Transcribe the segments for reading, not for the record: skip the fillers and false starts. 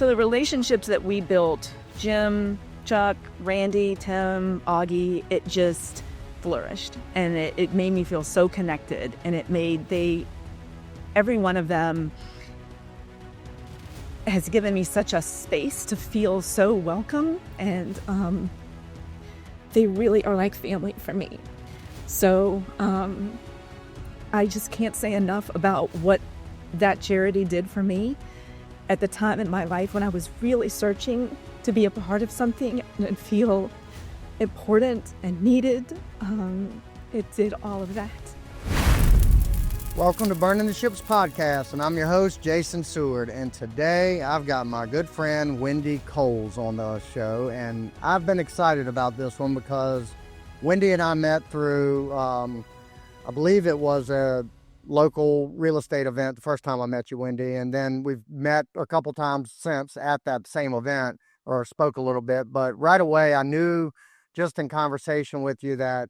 So the relationships that we built, Jim, Chuck, Randy, Tim, Augie, it just flourished. And it made me feel so connected. And every one of them has given me such a space to feel so welcome. And they really are like family for me. So I just can't say enough about what that charity did for me at the time in my life when I was really searching to be a part of something and feel important and needed. It did all of that. Welcome to Burning the Ships podcast, and I'm your host, Jason Seward. And today I've got my good friend, Wendy Coles, on the show. And I've been excited about this one because Wendy and I met through, I believe it was a local real estate event the first time I met you, Wendy. And then we've met a couple times since at that same event, or spoke a little bit. But right away, I knew just in conversation with you that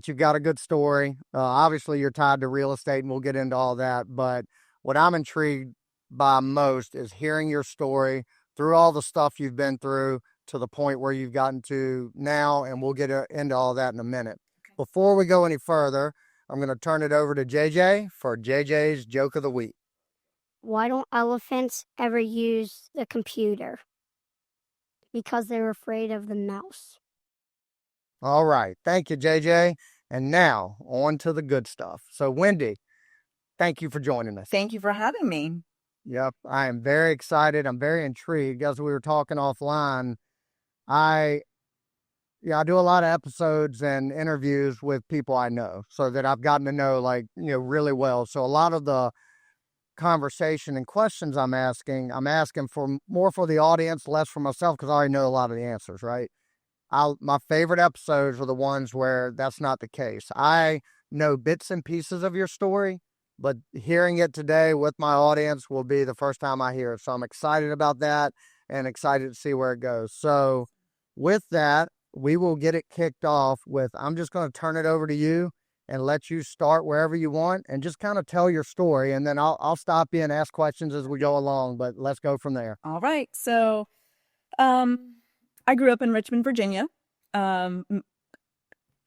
you've got a good story. Obviously, you're tied to real estate, and we'll get into all that. But what I'm intrigued by most is hearing your story through all the stuff you've been through to the point where you've gotten to now, and we'll get into all that in a minute. Okay. Before we go any further, I'm going to turn it over to JJ for JJ's Joke of the Week. Why don't elephants ever use the computer? Because they're afraid of the mouse. All right. Thank you, JJ. And now, on to the good stuff. So, Wendy, thank you for joining us. Thank you for having me. Yep. I am very excited. I'm very intrigued. As we were talking offline, I do a lot of episodes and interviews with people I know so that I've gotten to know, really well. So a lot of the conversation and questions I'm asking for more for the audience, less for myself, because I already know a lot of the answers, right? My favorite episodes are the ones where that's not the case. I know bits and pieces of your story, but hearing it today with my audience will be the first time I hear it. So I'm excited about that and excited to see where it goes. So with that, we will get it kicked off with, I'm just going to turn it over to you and let you start wherever you want and just kind of tell your story. And then I'll stop you and ask questions as we go along, but let's go from there. All right. So, I grew up in Richmond, Virginia. It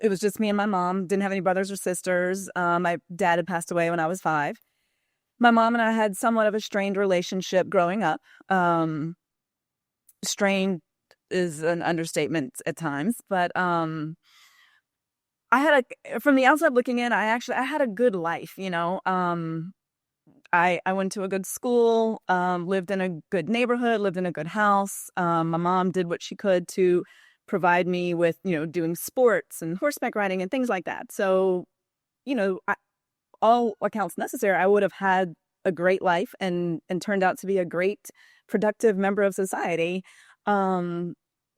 was just me and my mom. Didn't have any brothers or sisters. My dad had passed away when I was 5. My mom and I had somewhat of a strained relationship growing up. Strained is an understatement at times, but from the outside looking in, I had a good life, you know. I went to a good school, lived in a good neighborhood, lived in a good house. My mom did what she could to provide me with, doing sports and horseback riding and things like that. So, all accounts necessary, I would have had a great life and turned out to be a great, productive member of society.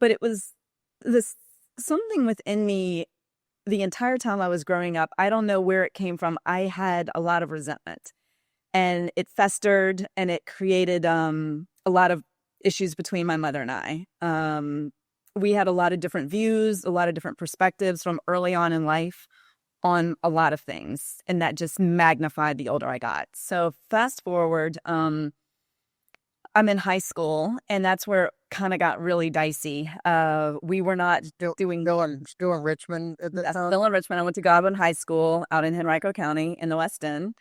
But it was something within me the entire time I was growing up. I don't know where it came from. I had a lot of resentment. And it festered and it created a lot of issues between my mother and I. We had a lot of different views, a lot of different perspectives from early on in life on a lot of things. And that just magnified the older I got. So fast forward, I'm in high school, and that's where it kind of got really dicey. We were not Still in Richmond at the time? Still in Richmond. I went to Godwin High School out in Henrico County in the West End.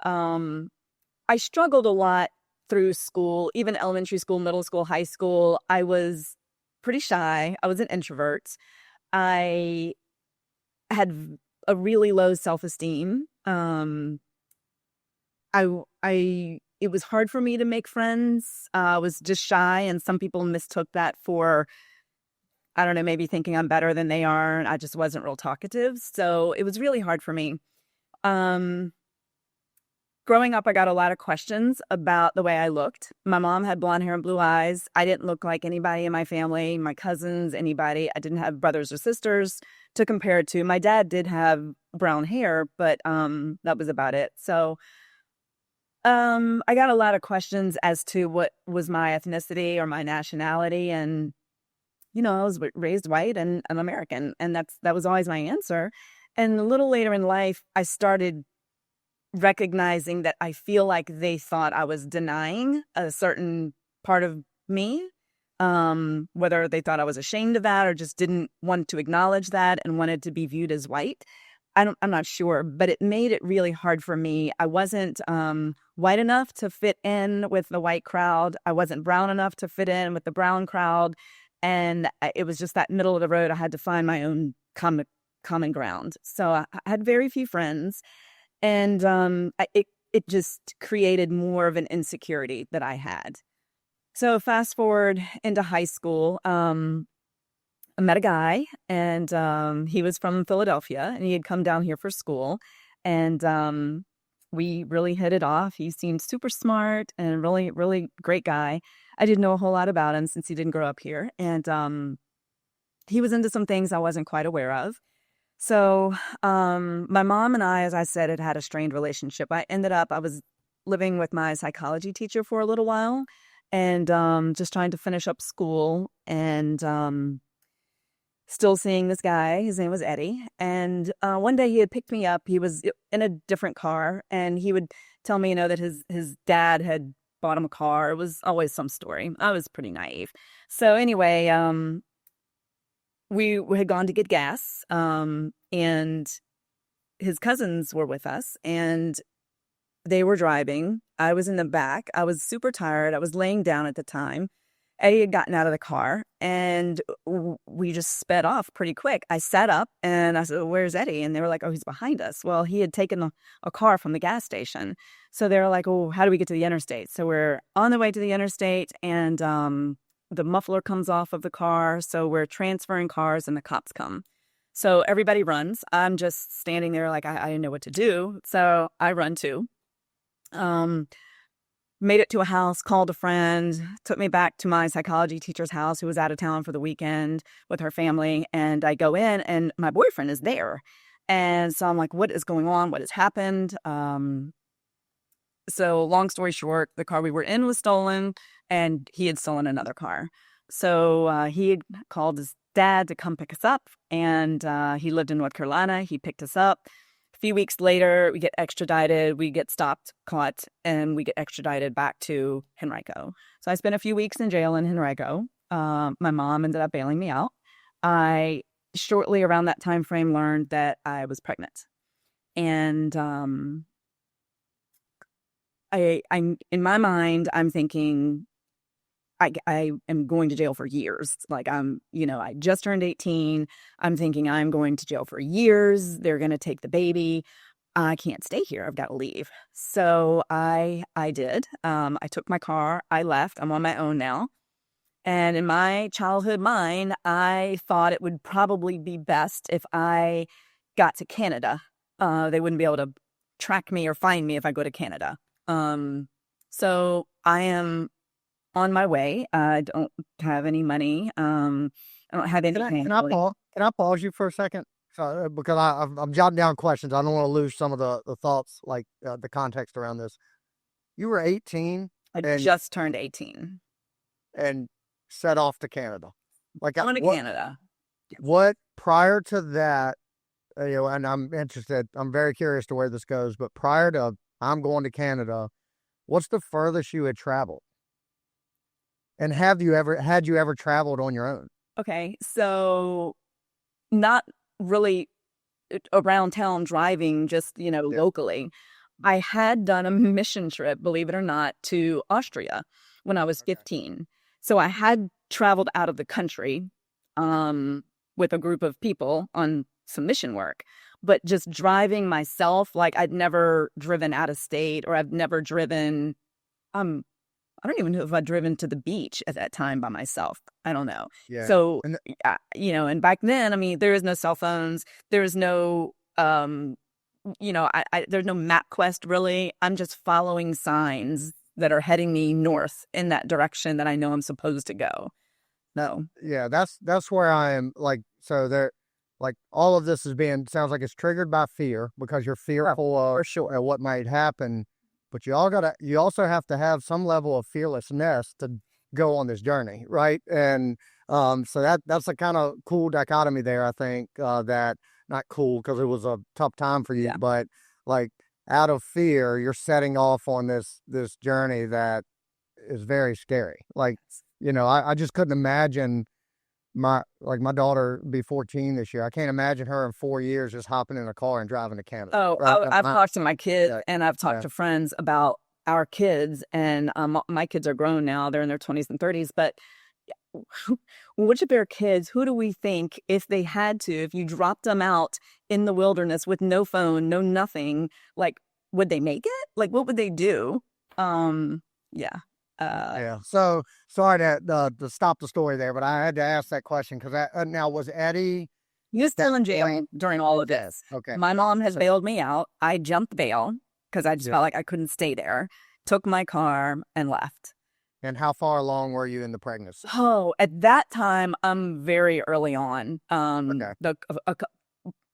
I struggled a lot through school, even elementary school, middle school, high school. I was pretty shy. I was an introvert. I had a really low self-esteem. It was hard for me to make friends. I was just shy, and some people mistook that for, I don't know, maybe thinking I'm better than they are, and I just wasn't real talkative. So it was really hard for me. Growing up, I got a lot of questions about the way I looked. My mom had blonde hair and blue eyes. I didn't look like anybody in my family, my cousins, anybody. I didn't have brothers or sisters to compare it to. My dad did have brown hair, but that was about it. So I got a lot of questions as to what was my ethnicity or my nationality. And, I was raised white and I'm American. And that was always my answer. And a little later in life, I started recognizing that I feel like they thought I was denying a certain part of me. Whether they thought I was ashamed of that or just didn't want to acknowledge that and wanted to be viewed as white. I'm not sure, but it made it really hard for me. I wasn't white enough to fit in with the white crowd. I wasn't brown enough to fit in with the brown crowd. And it was just that middle of the road. I had to find my own common ground. So I had very few friends, and it just created more of an insecurity that I had. So fast forward into high school, I met a guy, and he was from Philadelphia, and he had come down here for school, and we really hit it off. He seemed super smart and really, really great guy. I didn't know a whole lot about him since he didn't grow up here, and he was into some things I wasn't quite aware of. So my mom and I, as I said, had a strained relationship. I was living with my psychology teacher for a little while, and just trying to finish up school, and still seeing this guy. His name was Eddie. And one day he had picked me up. He was in a different car, and he would tell me, that his dad had bought him a car. It was always some story. I was pretty naive. So anyway, we had gone to get gas, and his cousins were with us, and they were driving. I was in the back. I was super tired. I was laying down at the time. Eddie had gotten out of the car, and we just sped off pretty quick. I sat up and I said, "Well, where's Eddie?" And they were like, "Oh, he's behind us." Well, he had taken a car from the gas station. So they were like, "Oh, how do we get to the interstate?" So we're on the way to the interstate, and the muffler comes off of the car. So we're transferring cars, and the cops come. So everybody runs. I'm just standing there like I didn't know what to do. So I run too. Made it to a house, called a friend, took me back to my psychology teacher's house who was out of town for the weekend with her family. And I go in, and my boyfriend is there. And so I'm like, what is going on? What has happened? So long story short, the car we were in was stolen, and he had stolen another car. So he had called his dad to come pick us up, and he lived in North Carolina. He picked us up. A few weeks later, we get extradited, we get stopped, caught, and we get extradited back to Henrico. So I spent a few weeks in jail in Henrico. My mom ended up bailing me out. I shortly around that time frame learned that I was pregnant. And I'm in my mind, I'm thinking I am going to jail for years. Like I just turned 18. I'm thinking I'm going to jail for years. They're going to take the baby. I can't stay here. I've got to leave. So I did. I took my car. I left. I'm on my own now. And in my childhood mind, I thought it would probably be best if I got to Canada. They wouldn't be able to track me or find me if I go to Canada. So I am on my way. I don't have any money. I don't have anything. Can I pause you for a second? So, because I'm jotting down questions. I don't want to lose some of the thoughts, like the context around this. You were 18. I just turned 18. And set off to Canada. Like I went to Canada. What prior to that, and I'm interested, I'm very curious to where this goes, but prior to I'm going to Canada, what's the furthest you had traveled? And had you ever traveled on your own? Okay, so not really around town driving, just, locally. I had done a mission trip, believe it or not, to Austria when I was 15. So I had traveled out of the country with a group of people on some mission work. But just driving myself, like I'd never driven out of state, or I've never driven, I don't even know if I'd driven to the beach at that time by myself. I don't know. Yeah. So, and back then, I mean, there is no cell phones. There is no, there's no MapQuest really. I'm just following signs that are heading me north in that direction that I know I'm supposed to go. No. Yeah, that's where I am. Like, so there, like all of this sounds like it's triggered by fear because you're fearful of what might happen. But you also have to have some level of fearlessness to go on this journey, right? And so that's a kind of cool dichotomy there. I think that not cool because it was a tough time for you, but like out of fear, you're setting off on this journey that is very scary. Like, I just couldn't imagine my daughter be 14 this year. I can't imagine her in 4 years just hopping in a car and driving to Canada. Oh, Right? I've talked to my kids Yeah, and I've talked yeah. to friends about our kids, and my kids are grown now. They're in their 20s and 30s, but which of their kids, who do we think, if they had to, if you dropped them out in the wilderness with no phone, no nothing, like, would they make it? Like, what would they do? Yeah. Yeah. So sorry to stop the story there, but I had to ask that question because now was Eddie He was still in jail during all of this. okay? My mom has bailed me out. I jumped bail because I just Yeah. felt like I couldn't stay there. Took my car and left. And how far along were you in the pregnancy? Oh, at that time, I'm very early on. Okay.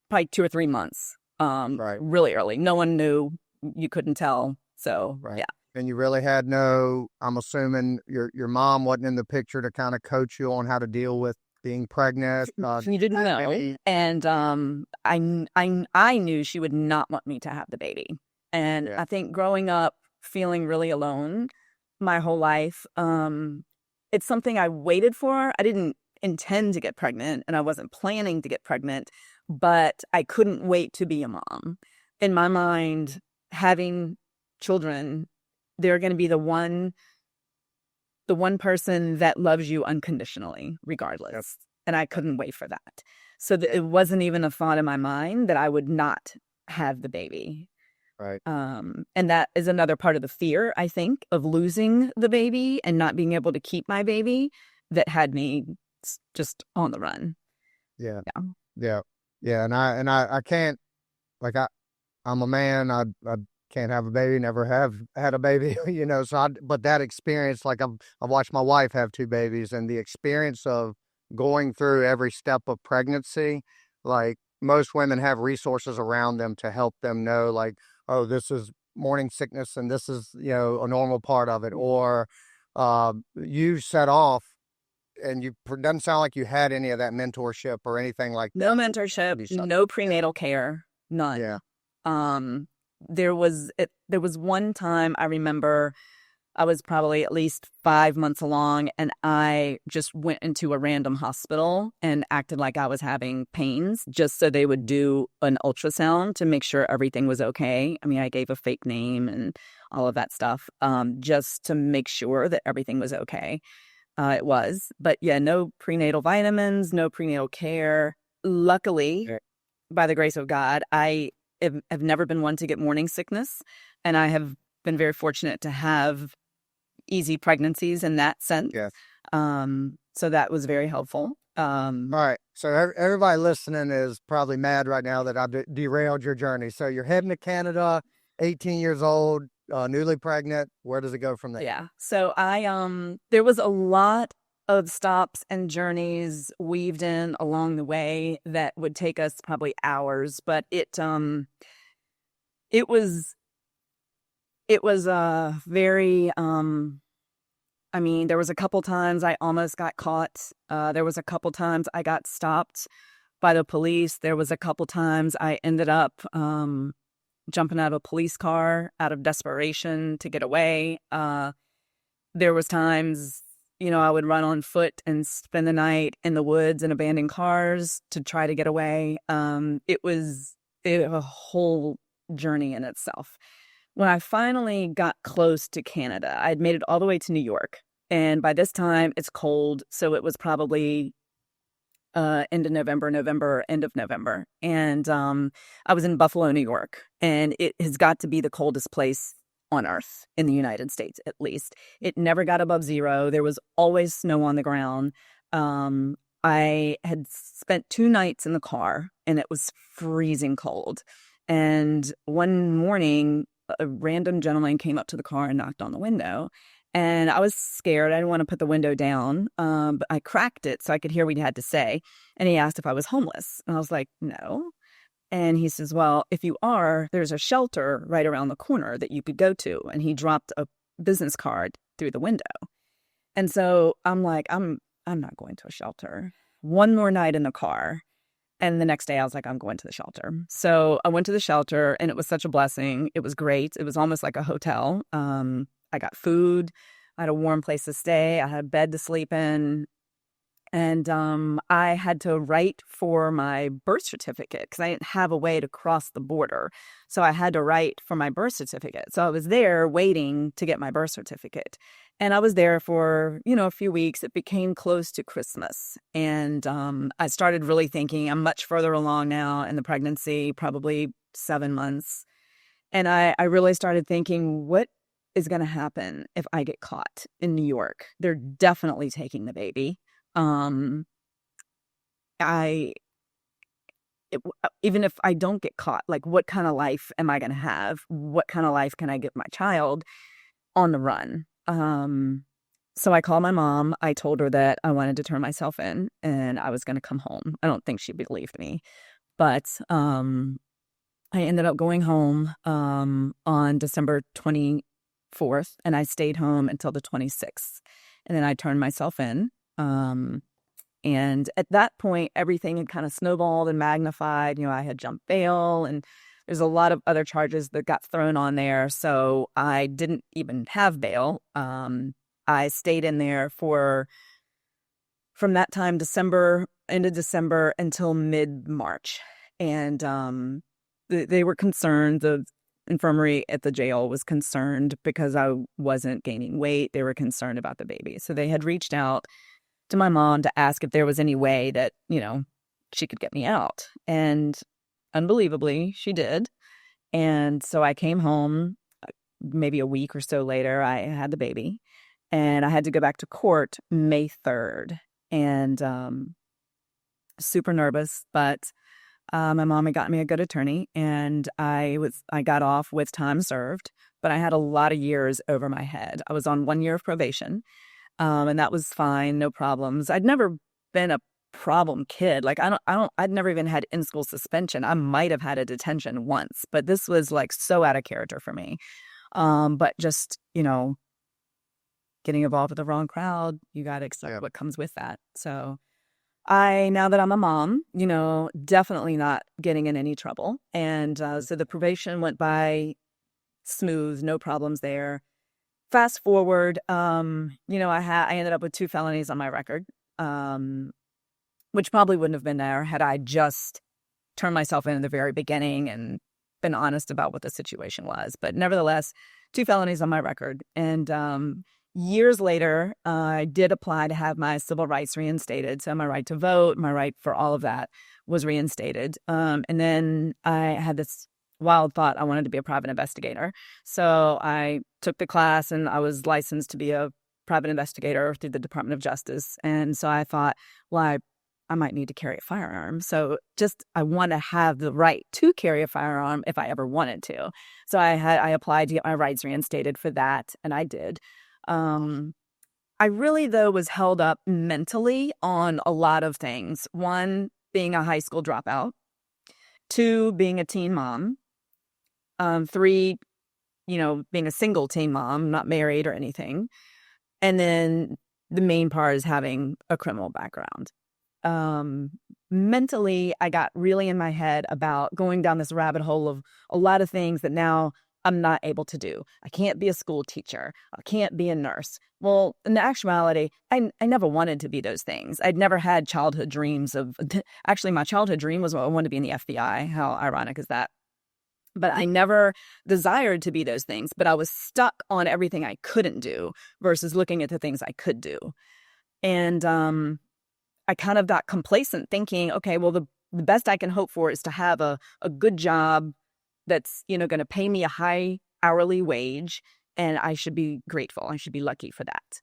Probably 2 or 3 months. Right. Really early. No one knew. You couldn't tell. So Right. yeah. And you really had no, I'm assuming your mom wasn't in the picture to kind of coach you on how to deal with being pregnant. She didn't know, maybe- and I knew she would not want me to have the baby. And Yeah. I think growing up feeling really alone my whole life, it's something I waited for. I didn't intend to get pregnant, and I wasn't planning to get pregnant, but I couldn't wait to be a mom. In my mind, having children, they're going to be the one person that loves you unconditionally, regardless. Yep. And I couldn't wait for that. So it wasn't even a thought in my mind that I would not have the baby. Right. And that is another part of the fear, I think, of losing the baby and not being able to keep my baby that had me just on the run. Yeah. Yeah. Yeah. Yeah. And I can't, like, I'm a man. I can't have a baby, never have had a baby, but that experience, like I've watched my wife have 2 babies, and the experience of going through every step of pregnancy, like most women have resources around them to help them know, like, oh, this is morning sickness and this is, a normal part of it. Or you set off and doesn't sound like you had any of that mentorship or anything like that. No mentorship, no prenatal care, none. Yeah. There was one time I remember I was probably at least 5 months along, and I just went into a random hospital and acted like I was having pains just so they would do an ultrasound to make sure everything was okay. I mean, I gave a fake name and all of that stuff, just to make sure that everything was okay. It was, but yeah, no prenatal vitamins, no prenatal care. Luckily, by the grace of God, I have never been one to get morning sickness, and I have been very fortunate to have easy pregnancies in that sense. Yeah. So that was very helpful. All right. So everybody listening is probably mad right now that I derailed your journey. So you're heading to Canada, 18 years old, newly pregnant. Where does it go from there? Yeah. So there was a lot of stops and journeys weaved in along the way that would take us probably hours, but it was very, I mean, there was a couple times I almost got caught. There was a couple times I got stopped by the police. There was a couple times I ended up jumping out of a police car out of desperation to get away. There was times, I would run on foot and spend the night in the woods in abandoned cars to try to get away. It was a whole journey in itself. When I finally got close to Canada, I'd made it all the way to New York. And by this time, it's cold. So it was probably end of November, end of November. And I was in Buffalo, New York. And it has got to be the coldest place on earth, in the United States, at least. It never got above 0. There was always snow on the ground. I had spent 2 nights in the car, and it was freezing cold. And one morning, a random gentleman came up to the car and knocked on the window. And I was scared. I didn't want to put the window down, but I cracked it so I could hear what he had to say. And he asked if I was homeless. And I was like, no. And he says, well, if you are, there's a shelter right around the corner that you could go to. And he dropped a business card through the window. And so I'm like, I'm not going to a shelter. One more night in the car. And the next day I was like, I'm going to the shelter. So I went to the shelter, and it was such a blessing. It was great. It was almost like a hotel. I got food. I had a warm place to stay. I had a bed to sleep in. And I had to write for my birth certificate because I didn't have a way to cross the border. So I had to write for my birth certificate. So I was there waiting to get my birth certificate. And I was there for, a few weeks. It became close to Christmas. And I started really thinking I'm much further along now in the pregnancy, probably 7 months. And I really started thinking, what is going to happen if I get caught in New York? They're definitely taking the baby. I even if I don't get caught, like, what kind of life am I going to have? What kind of life can I give my child on the run? So I called my mom. I told her that I wanted to turn myself in and I was going to come home. I don't think she believed me, but I ended up going home on December 24th, and I stayed home until the 26th, and then I turned myself in. And at that point, everything had kind of snowballed and magnified. I had jumped bail, and there's a lot of other charges that got thrown on there. So I didn't even have bail. I stayed in there from that time, end of December until mid-March. And they were concerned. The infirmary at the jail was concerned because I wasn't gaining weight. They were concerned about the baby. So they had reached out to my mom to ask if there was any way that, she could get me out. And unbelievably, she did. And so I came home maybe a week or so later. I had the baby, and I had to go back to court May 3rd. And super nervous, but my mom had got me a good attorney, and I got off with time served, but I had a lot of years over my head. I was on 1 year of probation. And that was fine, no problems. I'd never been a problem kid. Like, I'd never even had in-school suspension. I might have had a detention once, but this was like so out of character for me. But just, getting involved with the wrong crowd, you got to accept what comes with that. So now that I'm a mom, definitely not getting in any trouble. And so the probation went by smooth, no problems there. Fast forward, I ended up with 2 felonies on my record, which probably wouldn't have been there had I just turned myself in at the very beginning and been honest about what the situation was. But nevertheless, 2 felonies on my record. And years later, I did apply to have my civil rights reinstated. So my right to vote, my right for all of that was reinstated. And then I had this wild thought. I wanted to be a private investigator. So I took the class, and I was licensed to be a private investigator through the Department of Justice. And so I thought, well, I might need to carry a firearm. So I want to have the right to carry a firearm if I ever wanted to. So I applied to get my rights reinstated for that, and I did. I really, though, was held up mentally on a lot of things. 1, being a high school dropout. 2, being a teen mom. 3, being a single teen mom, not married or anything. And then the main part is having a criminal background. Mentally, I got really in my head about going down this rabbit hole of a lot of things that now I'm not able to do. I can't be a school teacher. I can't be a nurse. Well, in actuality, I never wanted to be those things. I'd never had childhood dreams of, actually, my childhood dream was I wanted to be in the FBI. How ironic is that? But I never desired to be those things, but I was stuck on everything I couldn't do versus looking at the things I could do. And I kind of got complacent thinking, okay, well, the best I can hope for is to have a good job that's, going to pay me a high hourly wage, and I should be grateful. I should be lucky for that.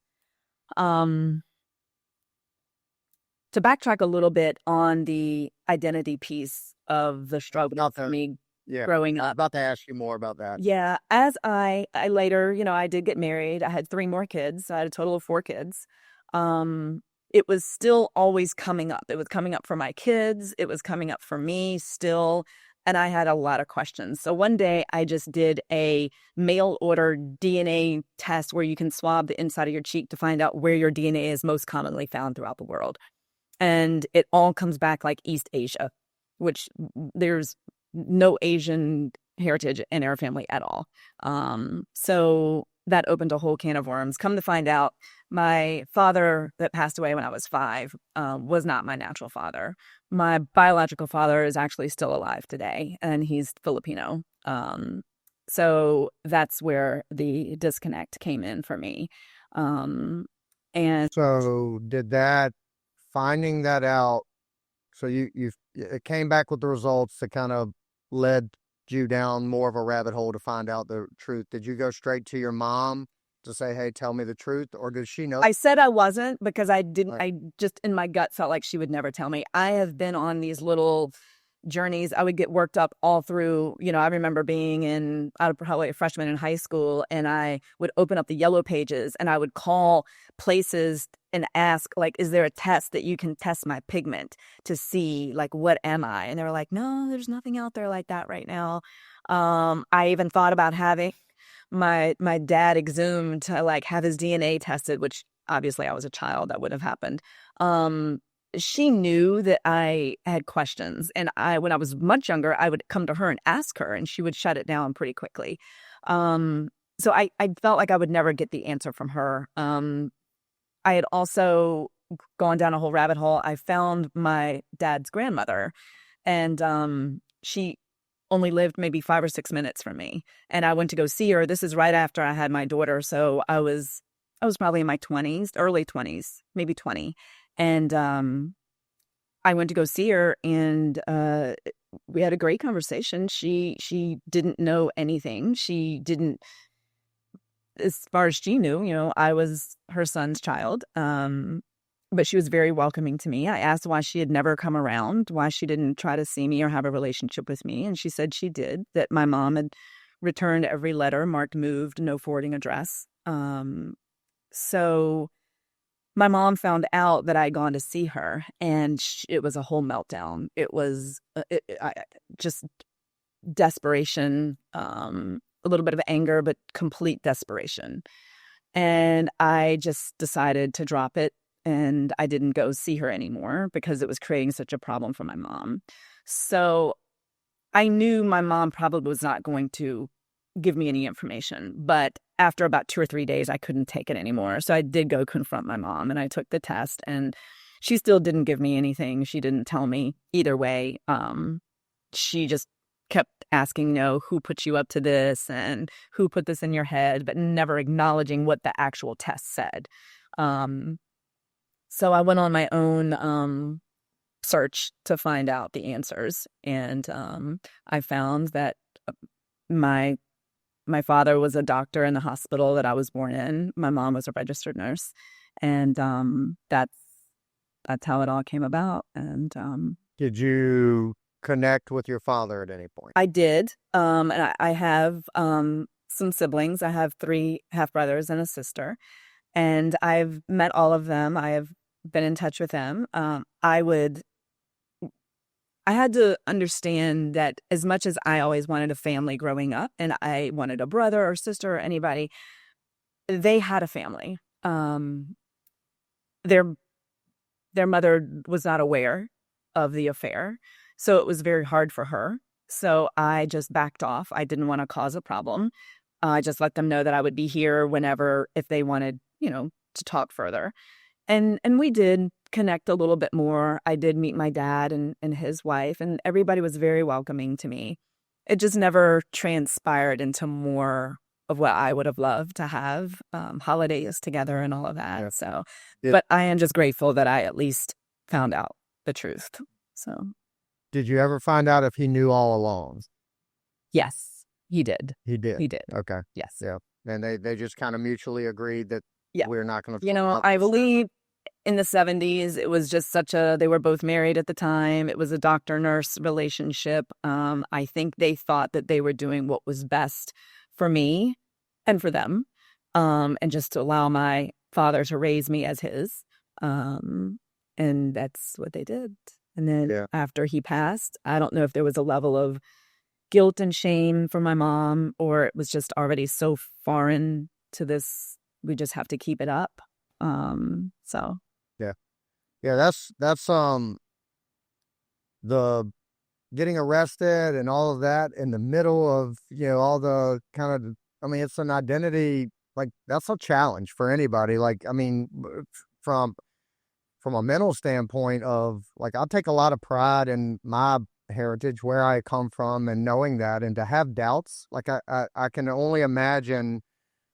To backtrack a little bit on the identity piece of the struggle for me growing up. I'm about to ask you more about that. Yeah. As I later, I did get married. I had 3 more kids. I had a total of 4 kids. It was still always coming up. It was coming up for my kids. It was coming up for me still. And I had a lot of questions. So one day I just did a mail order DNA test where you can swab the inside of your cheek to find out where your DNA is most commonly found throughout the world. And it all comes back like East Asia, which there's no Asian heritage in our family at all. So that opened a whole can of worms. Come to find out, my father that passed away when I was 5 was not my natural father. My biological father is actually still alive today, and he's Filipino. So that's where the disconnect came in for me. And So finding that out, so it came back with the results that kind of led you down more of a rabbit hole to find out the truth. Did you go straight to your mom to say, hey, tell me the truth? Or did she know? I said I wasn't because I didn't, Right. I just in my gut felt like she would never tell me. I have been on these little journeys. I would get worked up all through, I remember I was probably a freshman in high school, and I would open up the yellow pages and I would call places and ask, like, is there a test that you can test my pigment to see, like, what am I? And they were like, no, there's nothing out there like that right now. I even thought about having my dad exhumed to, like, have his DNA tested, which obviously I was a child, that would have happened. She knew that I had questions, and when I was much younger, I would come to her and ask her, and she would shut it down pretty quickly. So I felt like I would never get the answer from her. I had also gone down a whole rabbit hole. I found my dad's grandmother, and she only lived maybe 5 or 6 minutes from me, and I went to go see her. This is right after I had my daughter, so I was probably in my 20s, early 20s, maybe 20. And I went to go see her, and we had a great conversation. She didn't know anything. She didn't, as far as she knew, I was her son's child. But she was very welcoming to me. I asked why she had never come around, why she didn't try to see me or have a relationship with me. And she said she did, that my mom had returned every letter marked moved, no forwarding address. So my mom found out that I'd gone to see her, and it was a whole meltdown. It was just desperation, a little bit of anger, but complete desperation. And I just decided to drop it, and I didn't go see her anymore because it was creating such a problem for my mom. So I knew my mom probably was not going to give me any information, but after about 2 or 3 days, I couldn't take it anymore. So I did go confront my mom, and I took the test, and she still didn't give me anything. She didn't tell me either way. She just kept asking, who put you up to this and who put this in your head, but never acknowledging what the actual test said. So I went on my own search to find out the answers, and I found that my father was a doctor in the hospital that I was born in. My mom was a registered nurse, and that's how it all came about. And Did you connect with your father at any point? I did. And I have some siblings. I have 3 half brothers and a sister, and I've met all of them. I have been in touch with them. I had to understand that as much as I always wanted a family growing up, and I wanted a brother or sister or anybody, they had a family. Their mother was not aware of the affair, so it was very hard for her. So I just backed off. I didn't want to cause a problem. I just let them know that I would be here whenever, if they wanted, to talk further. And we did connect a little bit more. I did meet my dad and his wife, and everybody was very welcoming to me. It just never transpired into more of what I would have loved to have, holidays together and all of that. Yeah. So, but I am just grateful that I at least found out the truth. So, Did you ever find out if he knew all along? yes, he did. He did. He did. Okay. Yes. Yeah. And they just kind of mutually agreed that Yeah. we're not going to. I believe in the 70s, it was just they were both married at the time. It was a doctor-nurse relationship. I think they thought that they were doing what was best for me and for them, and just to allow my father to raise me as his. And that's what they did. And then after he passed, I don't know if there was a level of guilt and shame for my mom, or it was just already so foreign to this. We just have to keep it up. So. Yeah, that's the getting arrested and all of that in the middle of, all the kind of, it's an identity like that's a challenge for anybody. Like, I mean, from from a mental standpoint of like I take a lot of pride in my heritage, where I come from, and knowing that, and to have doubts, like I can only imagine.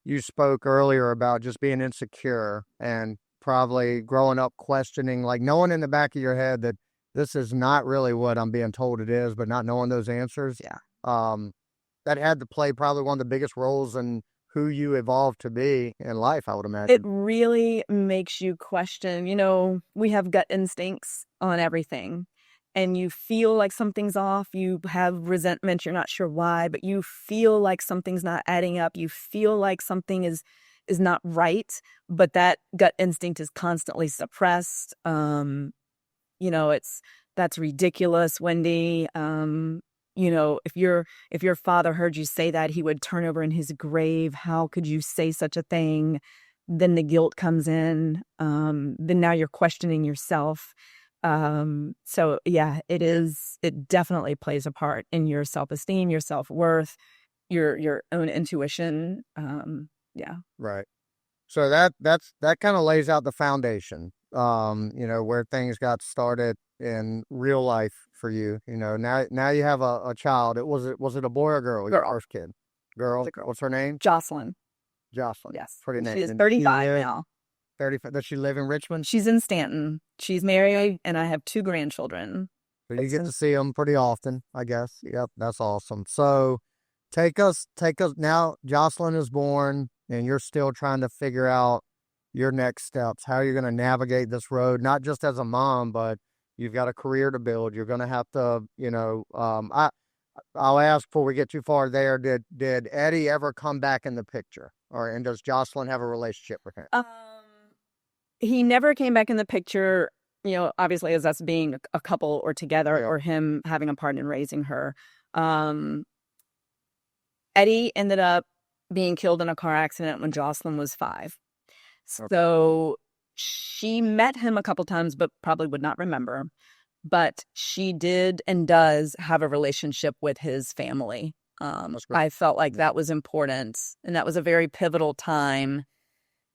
You spoke earlier about just being insecure and probably growing up questioning, like knowing in the back of your head that this is not really what I'm being told it is, but not knowing those answers. Yeah. Um, that had to play probably one of the biggest roles in who you evolved to be in life, I would It imagine. really makes you question, we have gut instincts on everything. And you feel like something's off. You have resentment. You're not sure why, but you feel like something's not adding up. You feel like something is not right, but that gut instinct is constantly suppressed. It's that's ridiculous, Wendy. If your father heard you say that, he would turn over in his grave. How could you say such a thing? Then the guilt comes in. Then now you're questioning yourself. So yeah, it definitely plays a part in your self-esteem, your self-worth, your own intuition. Yeah. Right. So that kind of lays out the foundation, where things got started in real life for you. Now you have a child. Was it a boy or girl? Your Girl. first kid. Girl. It's a girl. What's her name? Jocelyn. Jocelyn. Yes. Pretty name. She is And 35 now. 35. Does she live in Richmond? She's in Stanton. She's married, and I have 2 grandchildren. So you get to see them pretty often, I guess. Yep, that's awesome. So take us now. Jocelyn is born, and you're still trying to figure out your next steps, how you're going to navigate this road, not just as a mom, but you've got a career to build. You're going to have to, I'll ask before we get too far there. Did Eddie ever come back in the picture, and does Jocelyn have a relationship with him? He never came back in the picture, obviously as us being a couple or together, Yeah. or him having a part in raising her. Eddie ended up being killed in a car accident when Jocelyn was 5. So she met him a couple times, but probably would not remember. But she did and does have a relationship with his family. I felt like that was important, and that was a very pivotal time.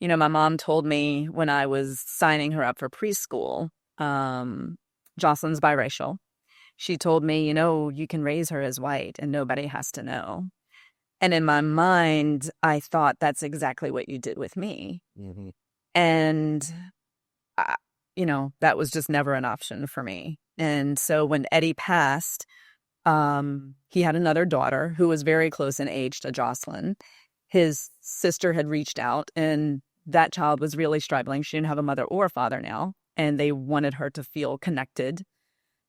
My mom told me when I was signing her up for preschool, Jocelyn's biracial. She told me, you can raise her as white and nobody has to know. And in my mind, I thought that's exactly what you did with me. Mm-hmm. And, that was just never an option for me. And so when Eddie passed, he had another daughter who was very close in age to Jocelyn. His sister had reached out, and that child was really struggling. She didn't have a mother or a father now, and they wanted her to feel connected.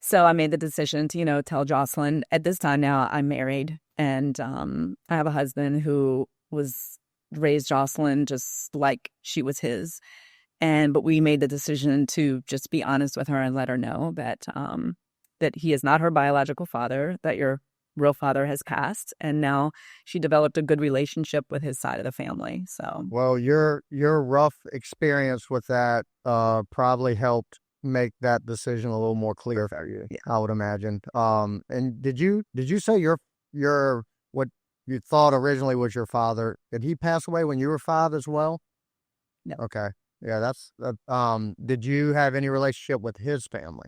So I made the decision to, tell Jocelyn, at this time now I'm married, and I have a husband who raised Jocelyn just like she was his. But we made the decision to just be honest with her and let her know that that he is not her biological father, that your real father has passed, and now she developed a good relationship with his side of the family. So, well, your rough experience with that probably helped make that decision a little more clear for you. Yeah. I would imagine. And did you say your what you thought originally was your father? Did he pass away when you were 5 as well? No. Okay. Yeah, that's did you have any relationship with his family?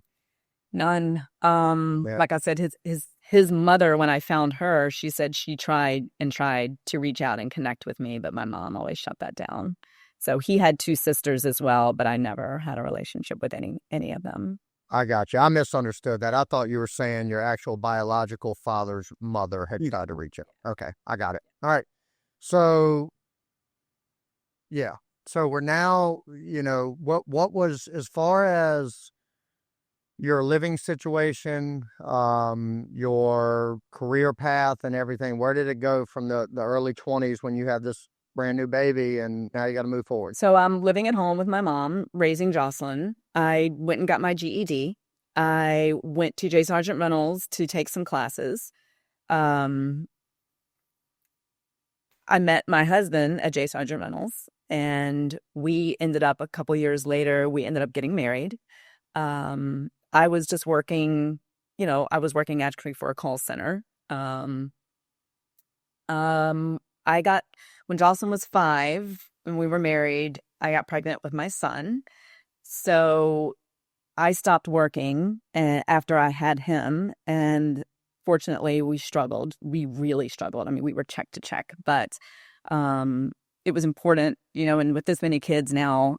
None. Yeah. Like I said, his mother, when I found her, she said she tried to reach out and connect with me, but my mom always shut that down. So he had 2 sisters as well, but I never had a relationship with any of them. I got you. I misunderstood that. I thought you were saying your actual biological father's mother had tried to reach out. Okay, I got it. All right. So, yeah. So we're now, what was, as far as your living situation, your career path and everything, where did it go from the early 20s when you have this brand new baby and now you got to move forward? So I'm living at home with my mom, raising Jocelyn. I went and got my GED. I went to J. Sargent Reynolds to take some classes. I met my husband at J. Sargent Reynolds, and we ended up a couple years later, we ended up getting married. I was just working, I was working actually for a call center. when Jocelyn was 5 and we were married, I got pregnant with my son. So I stopped working after I had him, and fortunately we struggled. We really struggled. I mean, we were check to check, but it was important, and with this many kids now,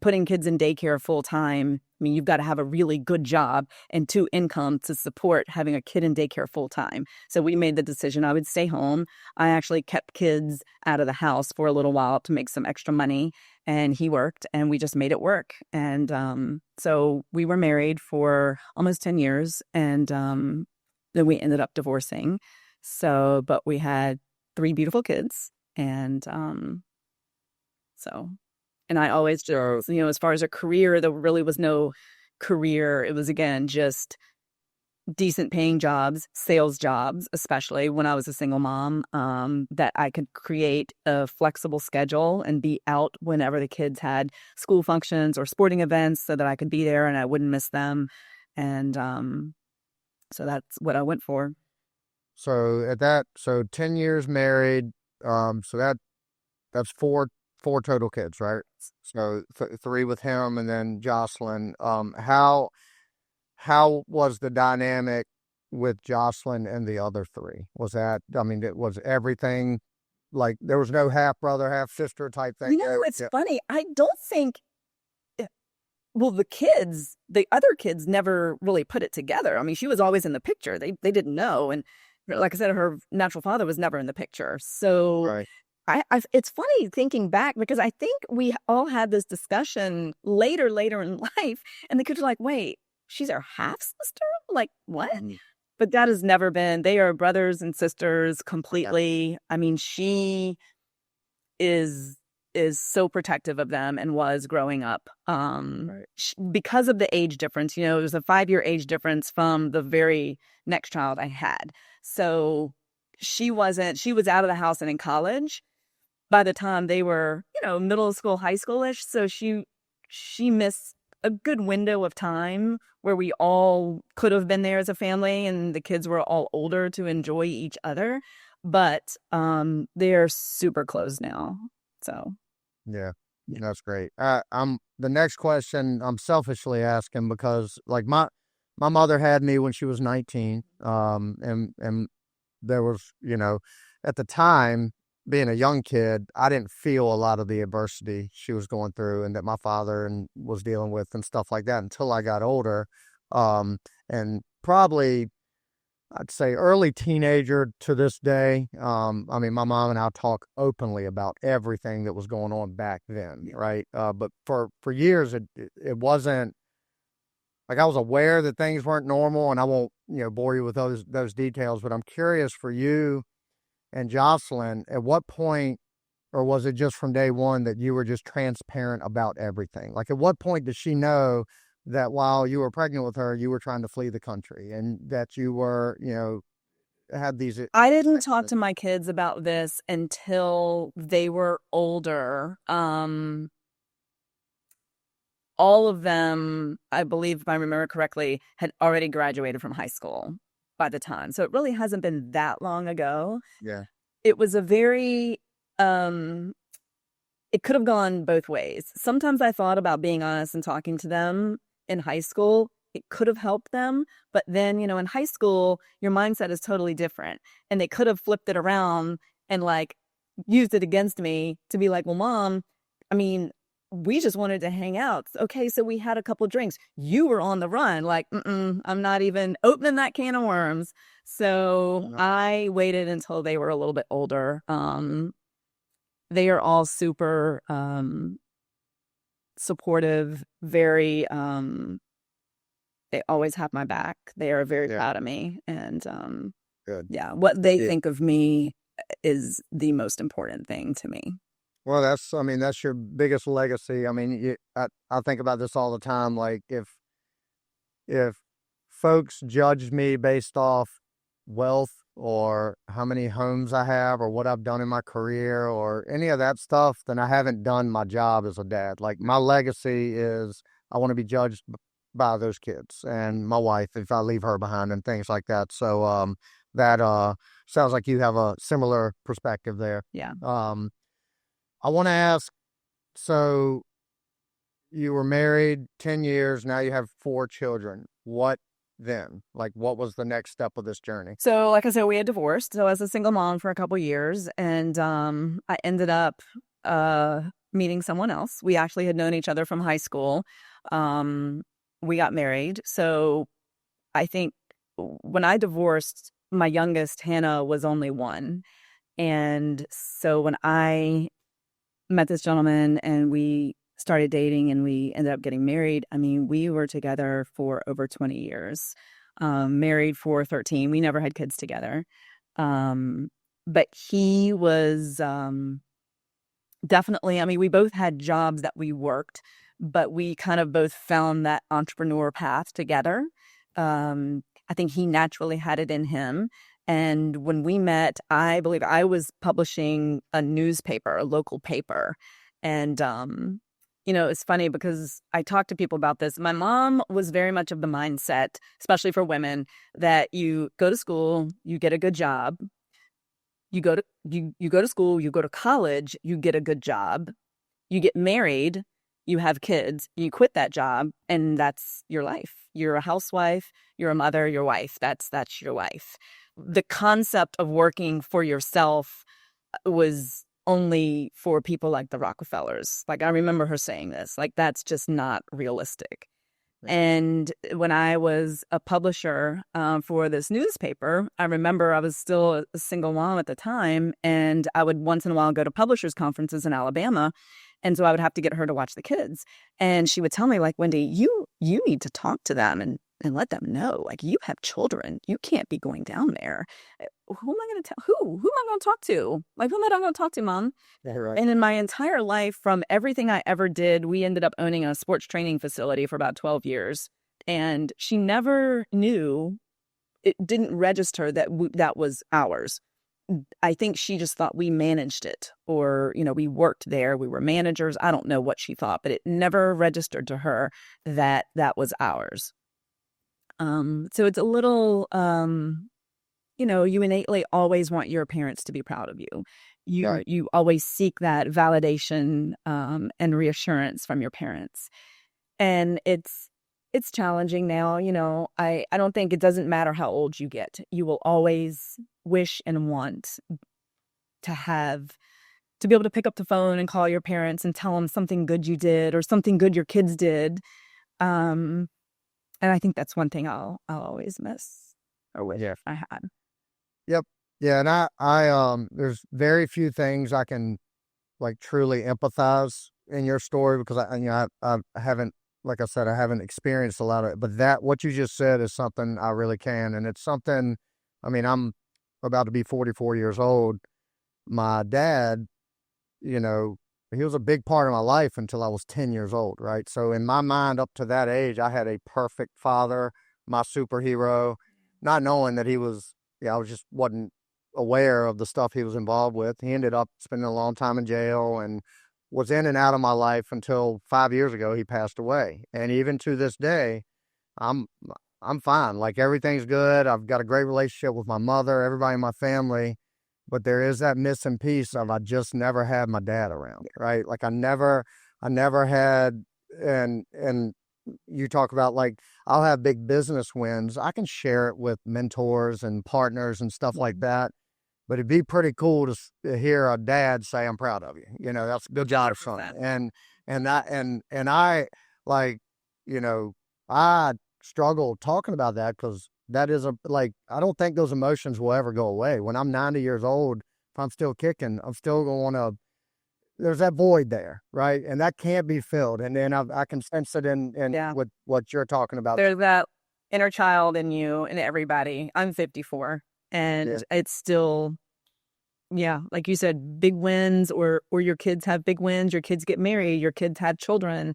putting kids in daycare full time. I mean, you've got to have a really good job and 2 incomes to support having a kid in daycare full time. So we made the decision I would stay home. I actually kept kids out of the house for a little while to make some extra money, and he worked, and we just made it work. And so we were married for almost 10 years, and then we ended up divorcing. So, but we had 3 beautiful kids, and so. And I always just, as far as a career, there really was no career. It was, again, just decent paying jobs, sales jobs, especially when I was a single mom, that I could create a flexible schedule and be out whenever the kids had school functions or sporting events so that I could be there and I wouldn't miss them. And so that's what I went for. So 10 years married, so that's four total kids, right? So 3 with him and then Jocelyn. How was the dynamic with Jocelyn and the other 3? Was that, I mean, it was everything, like there was no half brother, half sister type thing? It's funny. I don't think, well, the other kids never really put it together. I mean, she was always in the picture. They didn't know. And like I said, her natural father was never in the picture. So right. It's funny thinking back, because I think we all had this discussion later in life, and the kids are like, wait, she's our half sister? Like, what? But that has never been. They are brothers and sisters completely. Yep. I mean, she is so protective of them and was growing up. Right. Because of the age difference, it was a 5-year age difference from the very next child I had. So she was out of the house and in college by the time they were, middle school, high schoolish. So she missed a good window of time where we all could have been there as a family, and the kids were all older to enjoy each other. But they're super close now. So yeah, that's great. The next question I'm selfishly asking because, like, my mother had me when she was 19, and there was, at the time, being a young kid, I didn't feel a lot of the adversity she was going through and that my father was dealing with and stuff like that until I got older. And probably, I'd say early teenager to this day. I mean, my mom and I talk openly about everything that was going on back then, right? But for years, it wasn't, like, I was aware that things weren't normal, and I won't, bore you with those details, but I'm curious for you and Jocelyn, at what point, or was it just from day one that you were just transparent about everything? Like, at what point did she know that while you were pregnant with her, you were trying to flee the country and that you were, had these... I didn't talk to my kids about this until they were older. All of them, I believe, if I remember correctly, had already graduated from high school by the time. So it really hasn't been that long ago. Yeah. It was a very, it could have gone both ways. Sometimes I thought about being honest and talking to them in high school. It could have helped them. But then, in high school, your mindset is totally different. And they could have flipped it around and used it against me to be like, well, Mom, I mean, we just wanted to hang out. Okay, so we had a couple drinks. You were on the run. Like, I'm not even opening that can of worms. So I waited until they were a little bit older. They are all super supportive, very, they always have my back. They are very proud of me. And good. Yeah, what they think of me is the most important thing to me. Well, that's your biggest legacy. I mean, I think about this all the time. Like, if folks judged me based off wealth or how many homes I have or what I've done in my career or any of that stuff, then I haven't done my job as a dad. Like, my legacy is I want to be judged by those kids and my wife if I leave her behind and things like that. So That sounds like you have a similar perspective there. Yeah. I want to ask, so you were married 10 years, now you have 4 children. What then? Like, what was the next step of this journey? So, like I said, we had divorced. So I was a single mom for a couple years, and I ended up meeting someone else. We actually had known each other from high school. We got married. So I think when I divorced, my youngest, Hannah, was only 1. And so when I met this gentleman and we started dating and we ended up getting married, I mean, we were together for over 20 years, married for 13. We never had kids together. But he was definitely, I mean, we both had jobs that we worked, but we kind of both found that entrepreneur path together. I think he naturally had it in him. And when we met, I believe I was publishing a newspaper, a local paper. And, it's funny because I talk to people about this. My mom was very much of the mindset, especially for women, that you go to school, you get a good job, you go to school, you go to college, you get a good job, you get married, you have kids, you quit that job, and that's your life. You're a housewife, you're a mother, your wife. That's your life. The concept of working for yourself was only for people like the Rockefellers. Like, I remember her saying this, like, that's just not realistic. And when I was a publisher for this newspaper, I remember I was still a single mom at the time, and I would once in a while go to publishers' conferences in Alabama. And so I would have to get her to watch the kids. And she would tell me, like, Wendy, you need to talk to them and let them know, like, you have children. You can't be going down there. Who am I going to tell? Who am I going to talk to? Like, who am I going to talk to, Mom? Yeah, right. And in my entire life, from everything I ever did, we ended up owning a sports training facility for about 12 years. And she never knew, it didn't register that that was ours. I think she just thought we managed it, or, we worked there. We were managers. I don't know what she thought, but it never registered to her that that was ours. So it's a little, you innately always want your parents to be proud of you. You always seek that validation and reassurance from your parents. And it's challenging now. I don't think, it doesn't matter how old you get. You will always wish and want to be able to pick up the phone and call your parents and tell them something good you did or something good your kids did. And I think that's one thing I'll always miss or wish I had. Yep. Yeah. And I there's very few things I can like truly empathize in your story, because I haven't, like I said, I haven't experienced a lot of it, but what you just said is something I really can. And it's something, I mean, I'm about to be 44 years old. My dad, he was a big part of my life until I was 10 years old, right? So in my mind, up to that age, I had a perfect father, my superhero, not knowing that he was, I just wasn't aware of the stuff he was involved with. He ended up spending a long time in jail and was in and out of my life until 5 years ago he passed away. And even to this day, I'm fine. Like, everything's good. I've got a great relationship with my mother, everybody in my family. But there is that missing piece of, I just never had my dad around, right? Like, I never had, and you talk about, like, I'll have big business wins. I can share it with mentors and partners and stuff like that. But it'd be pretty cool to hear a dad say, "I'm proud of you." That's a good job, son. And I, like, I struggle talking about that, because that is I don't think those emotions will ever go away. When I'm 90 years old, if I'm still kicking, I'm still going to, there's that void there, right? And that can't be filled. And then I can sense it in with what you're talking about. There's that inner child in you and everybody. I'm 54, and it's still, like you said, big wins, or your kids have big wins, your kids get married, your kids had children,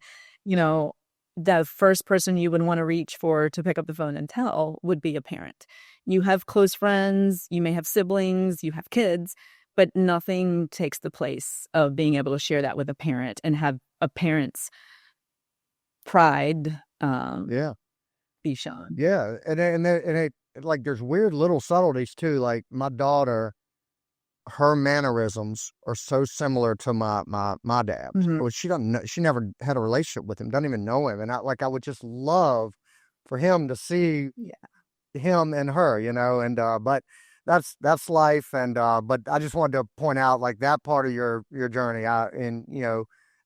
the first person you would want to reach for to pick up the phone and tell would be a parent. You have close friends, you may have siblings, you have kids, but nothing takes the place of being able to share that with a parent and have a parent's pride be shown. Yeah. And like there's weird little subtleties too. Like my daughter, her mannerisms are so similar to my dad's. Mhm. Well, she doesn't know, she never had a relationship with him, doesn't even know him. And I would just love for him to see Yeah. him and her, and but that's life. And but I just wanted to point out like that part of your journey. And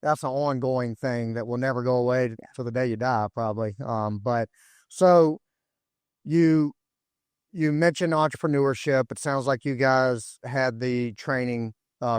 that's an ongoing thing that will never go away till the day you die, probably. But so you you mentioned entrepreneurship. It sounds like you guys had the training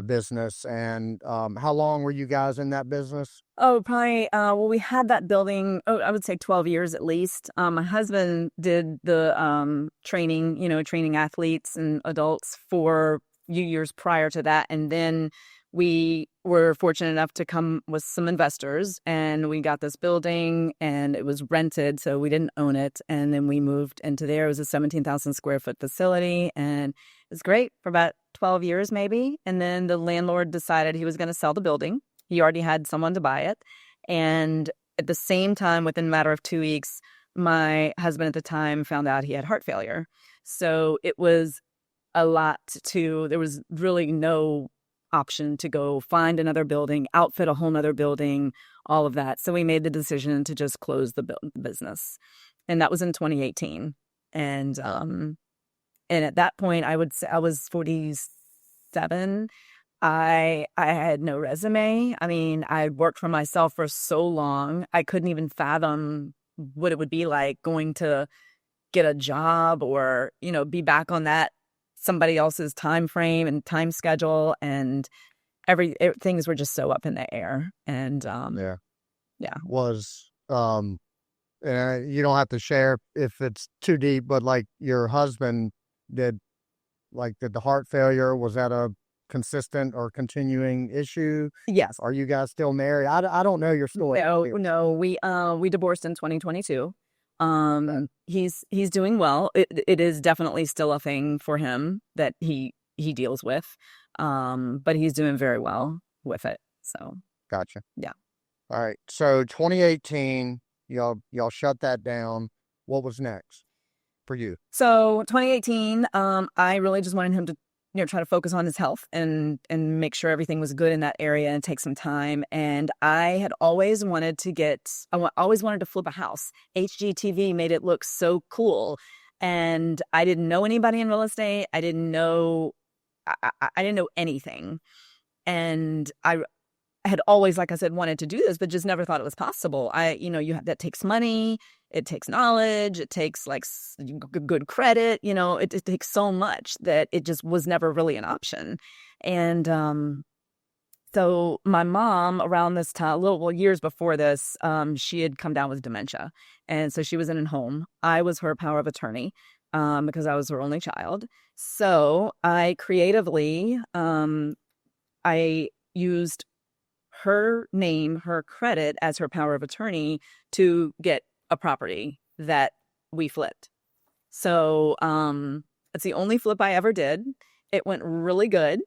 business. And how long were you guys in that business? Oh, probably, well, we had that building, oh, I would say 12 years at least. My husband did the training, training athletes and adults for a few years prior to that. And then we were fortunate enough to come with some investors and we got this building and it was rented, so we didn't own it. And then we moved into there. It was a 17,000 square foot facility and it was great for about 12 years maybe. And then the landlord decided he was going to sell the building. He already had someone to buy it. And at the same time, within a matter of 2 weeks, my husband at the time found out he had heart failure. So it was there was really no option to go find another building, outfit a whole nother building, all of that. So we made the decision to just close the business. And that was in 2018. And at that point, I would say I was 47. I had no resume. I mean, I worked for myself for so long. I couldn't even fathom what it would be like going to get a job or, be back on that somebody else's time frame and time schedule, and things were just so up in the air. And Yeah. yeah. Was and you don't have to share if it's too deep, but like your husband did did the heart failure, was that a consistent or continuing issue? Yes. Are you guys still married? I don't know your story. No, we divorced in 2022. He's doing well. It is definitely still a thing for him that he deals with. But he's doing very well with it. So Gotcha. yeah. All right. So 2018, y'all shut that down. What was next for you? So 2018, I really just wanted him to, try to focus on his health and make sure everything was good in that area and take some time. And I had always wanted to always wanted to flip a house. HGTV made it look so cool. And I didn't know anybody in real estate. I didn't know anything. And I had always, like I said, wanted to do this, but just never thought it was possible. That takes money, it takes knowledge, it takes good credit, it takes so much that it just was never really an option. And so my mom around this time, years before this, she had come down with dementia. And so she was in a home. I was her power of attorney because I was her only child. So I creatively, I used her name, her credit as her power of attorney to get a property that we flipped. So it's the only flip I ever did. It went really good,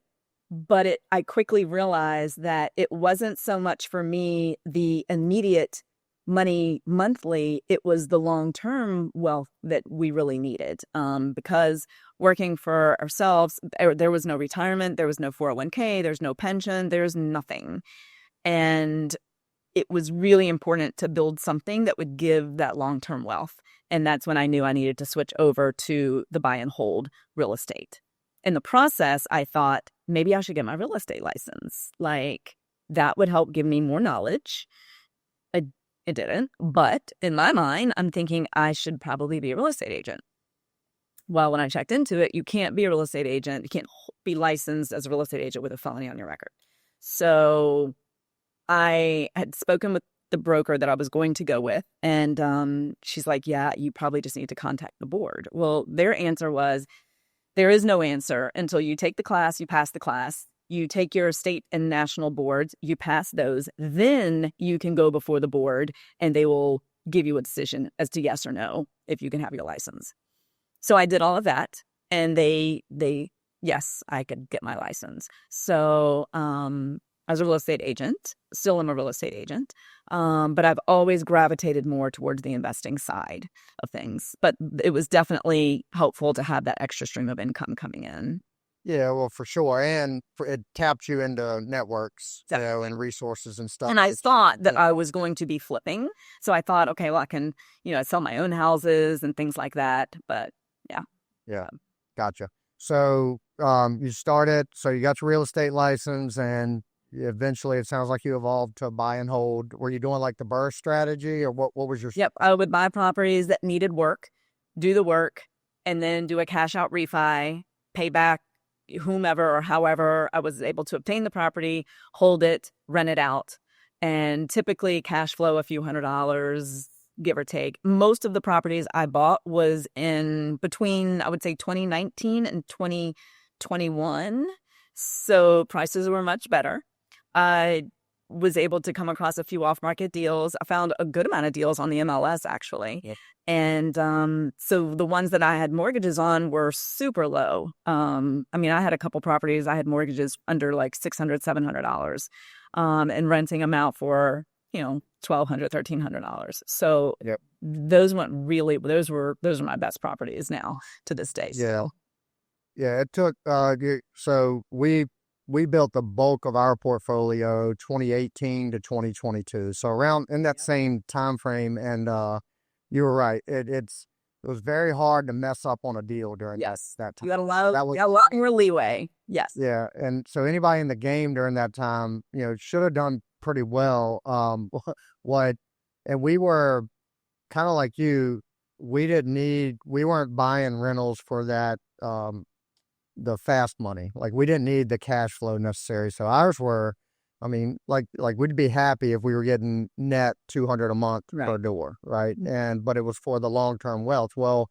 but I quickly realized that it wasn't so much for me the immediate money monthly, it was the long-term wealth that we really needed. Because working for ourselves, there was no retirement, there was no 401k, there's no pension, there's nothing. And it was really important to build something that would give that long-term wealth. And that's when I knew I needed to switch over to the buy and hold real estate. In the process, I thought maybe I should get my real estate license. That would help give me more knowledge. It didn't. But in my mind, I'm thinking I should probably be a real estate agent. Well, when I checked into it, you can't be a real estate agent. You can't be licensed as a real estate agent with a felony on your record. So I had spoken with the broker that I was going to go with, and she's like, yeah, you probably just need to contact the board. Well, their answer was, there is no answer until you take the class, you pass the class, you take your state and national boards, you pass those, then you can go before the board and they will give you a decision as to yes or no if you can have your license. So I did all of that, and they yes, I could get my license. So as a real estate agent. Still am a real estate agent. But I've always gravitated more towards the investing side of things. But it was definitely helpful to have that extra stream of income coming in. Yeah, well, for sure. And it taps you into networks, Definitely. and resources and stuff. And I thought that I was going to be flipping. So I thought, okay, well, I can, sell my own houses and things like that. But yeah. Yeah, gotcha. So you started, so you got your real estate license, and eventually it sounds like you evolved to buy and hold. Were you doing like the burst strategy, or what was your... Yep. I would buy properties that needed work, do the work, and then do a cash out refi, pay back whomever or however I was able to obtain the property, hold it, rent it out, and typically cash flow a few $100s, give or take. Most of the properties I bought was in between, I would say, 2019 and 2021. So prices were much better. I was able to come across a few off-market deals. I found a good amount of deals on the MLS, actually. Yep. And so the ones that I had mortgages on were super low. I mean, I had a couple properties. I had mortgages under like $600, $700, and renting them out for, $1,200, $1,300. So yep. Those were my best properties now to this day. Yeah. So. Yeah, it took, so we built the bulk of our portfolio 2018 to 2022. So around in that same time frame, and you were right. It was very hard to mess up on a deal during that time. You got a lot more leeway. Yes. Yeah, and so anybody in the game during that time, should have done pretty well. And we were kind of like you. We weren't buying rentals for that. The fast money. Like, we didn't need the cash flow necessary. So ours were, I mean, like we'd be happy if we were getting net $200 a month per door, right? But it was for the long-term wealth. Well,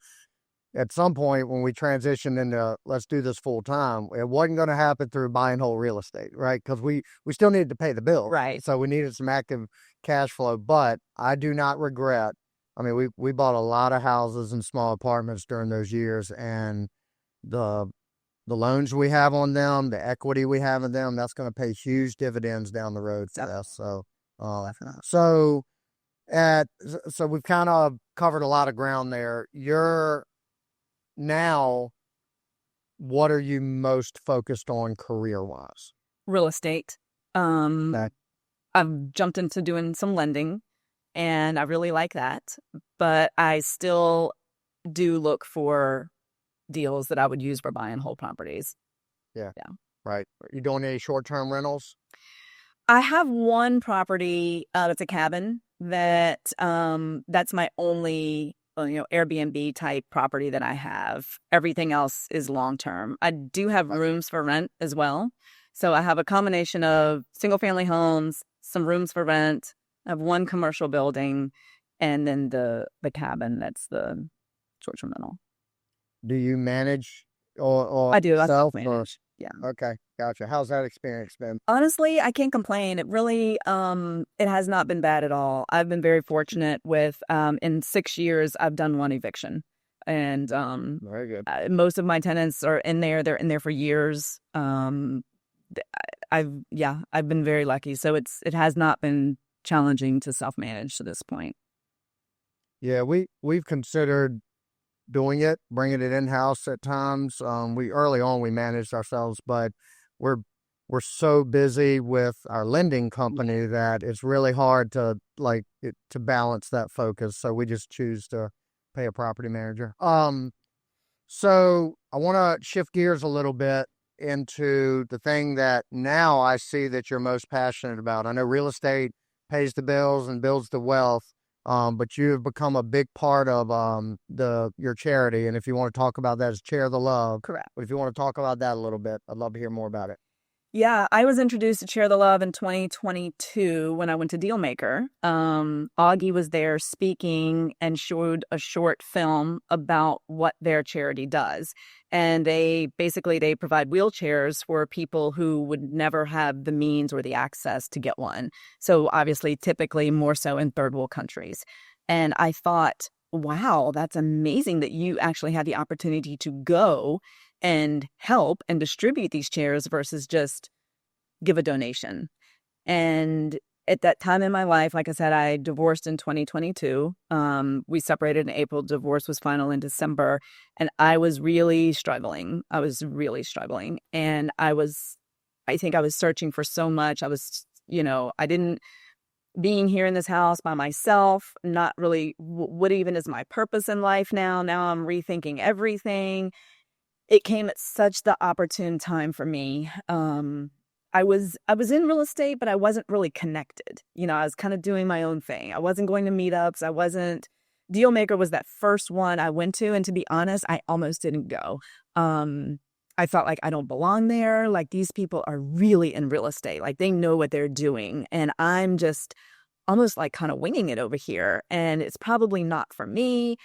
at some point when we transitioned into let's do this full time, it wasn't going to happen through buy and hold real estate, right? Because we still needed to pay the bill, right? So we needed some active cash flow. But I do not regret. I mean, we bought a lot of houses and small apartments during those years, and the loans we have on them, the equity we have in them, that's going to pay huge dividends down the road for us. So, so we've kind of covered a lot of ground there. Now, what are you most focused on career-wise? Real estate. I've jumped into doing some lending, and I really like that. But I still do look for deals that I would use for buy and hold properties. Yeah. Right. Are you doing any short-term rentals? I have one property that's a cabin that's my only Airbnb type property that I have. Everything else is long-term. I do have rooms for rent as well. So I have a combination of single-family homes, some rooms for rent. I have one commercial building, and then the cabin that's the short-term rental. Do you manage or I do. self? I manage. Yeah. Okay. Gotcha. How's that experience been? Honestly, I can't complain. It really, it has not been bad at all. I've been very fortunate with, in 6 years, I've done one eviction, and, very good. Most of my tenants are in there. They're in there for years. I've been very lucky. So it has not been challenging to self-manage to this point. Yeah. We've considered doing it, bringing it in-house at times. Early on we managed ourselves, but we're so busy with our lending company that it's really hard to balance that focus. So we just choose to pay a property manager. So I want to shift gears a little bit into the thing that now I see that you're most passionate about. I know real estate pays the bills and builds the wealth. But you have become a big part of your charity, and if you want to talk about that as Chair of the Love, correct. But if you want to talk about that a little bit, I'd love to hear more about it. Yeah, I was introduced to Chair of the Love in 2022 when I went to Dealmaker. Augie was there speaking and showed a short film about what their charity does. And they provide wheelchairs for people who would never have the means or the access to get one. So obviously, typically more so in third world countries. And I thought, wow, that's amazing that you actually had the opportunity to go and help and distribute these chairs versus just give a donation. And at that time in my life, like I said, I divorced in 2022. We separated in April. Divorce was final in December. And I was really struggling. And I think I was searching for so much. Being here in this house by myself, not really, what even is my purpose in life now? Now I'm rethinking everything. It came at such the opportune time for me. I was in real estate, but I wasn't really connected. I was kind of doing my own thing. I wasn't going to meetups. Dealmaker was that first one I went to. And to be honest, I almost didn't go. I felt like I don't belong there. Like, these people are really in real estate. Like, they know what they're doing. And I'm just almost like kind of winging it over here. And it's probably not for me.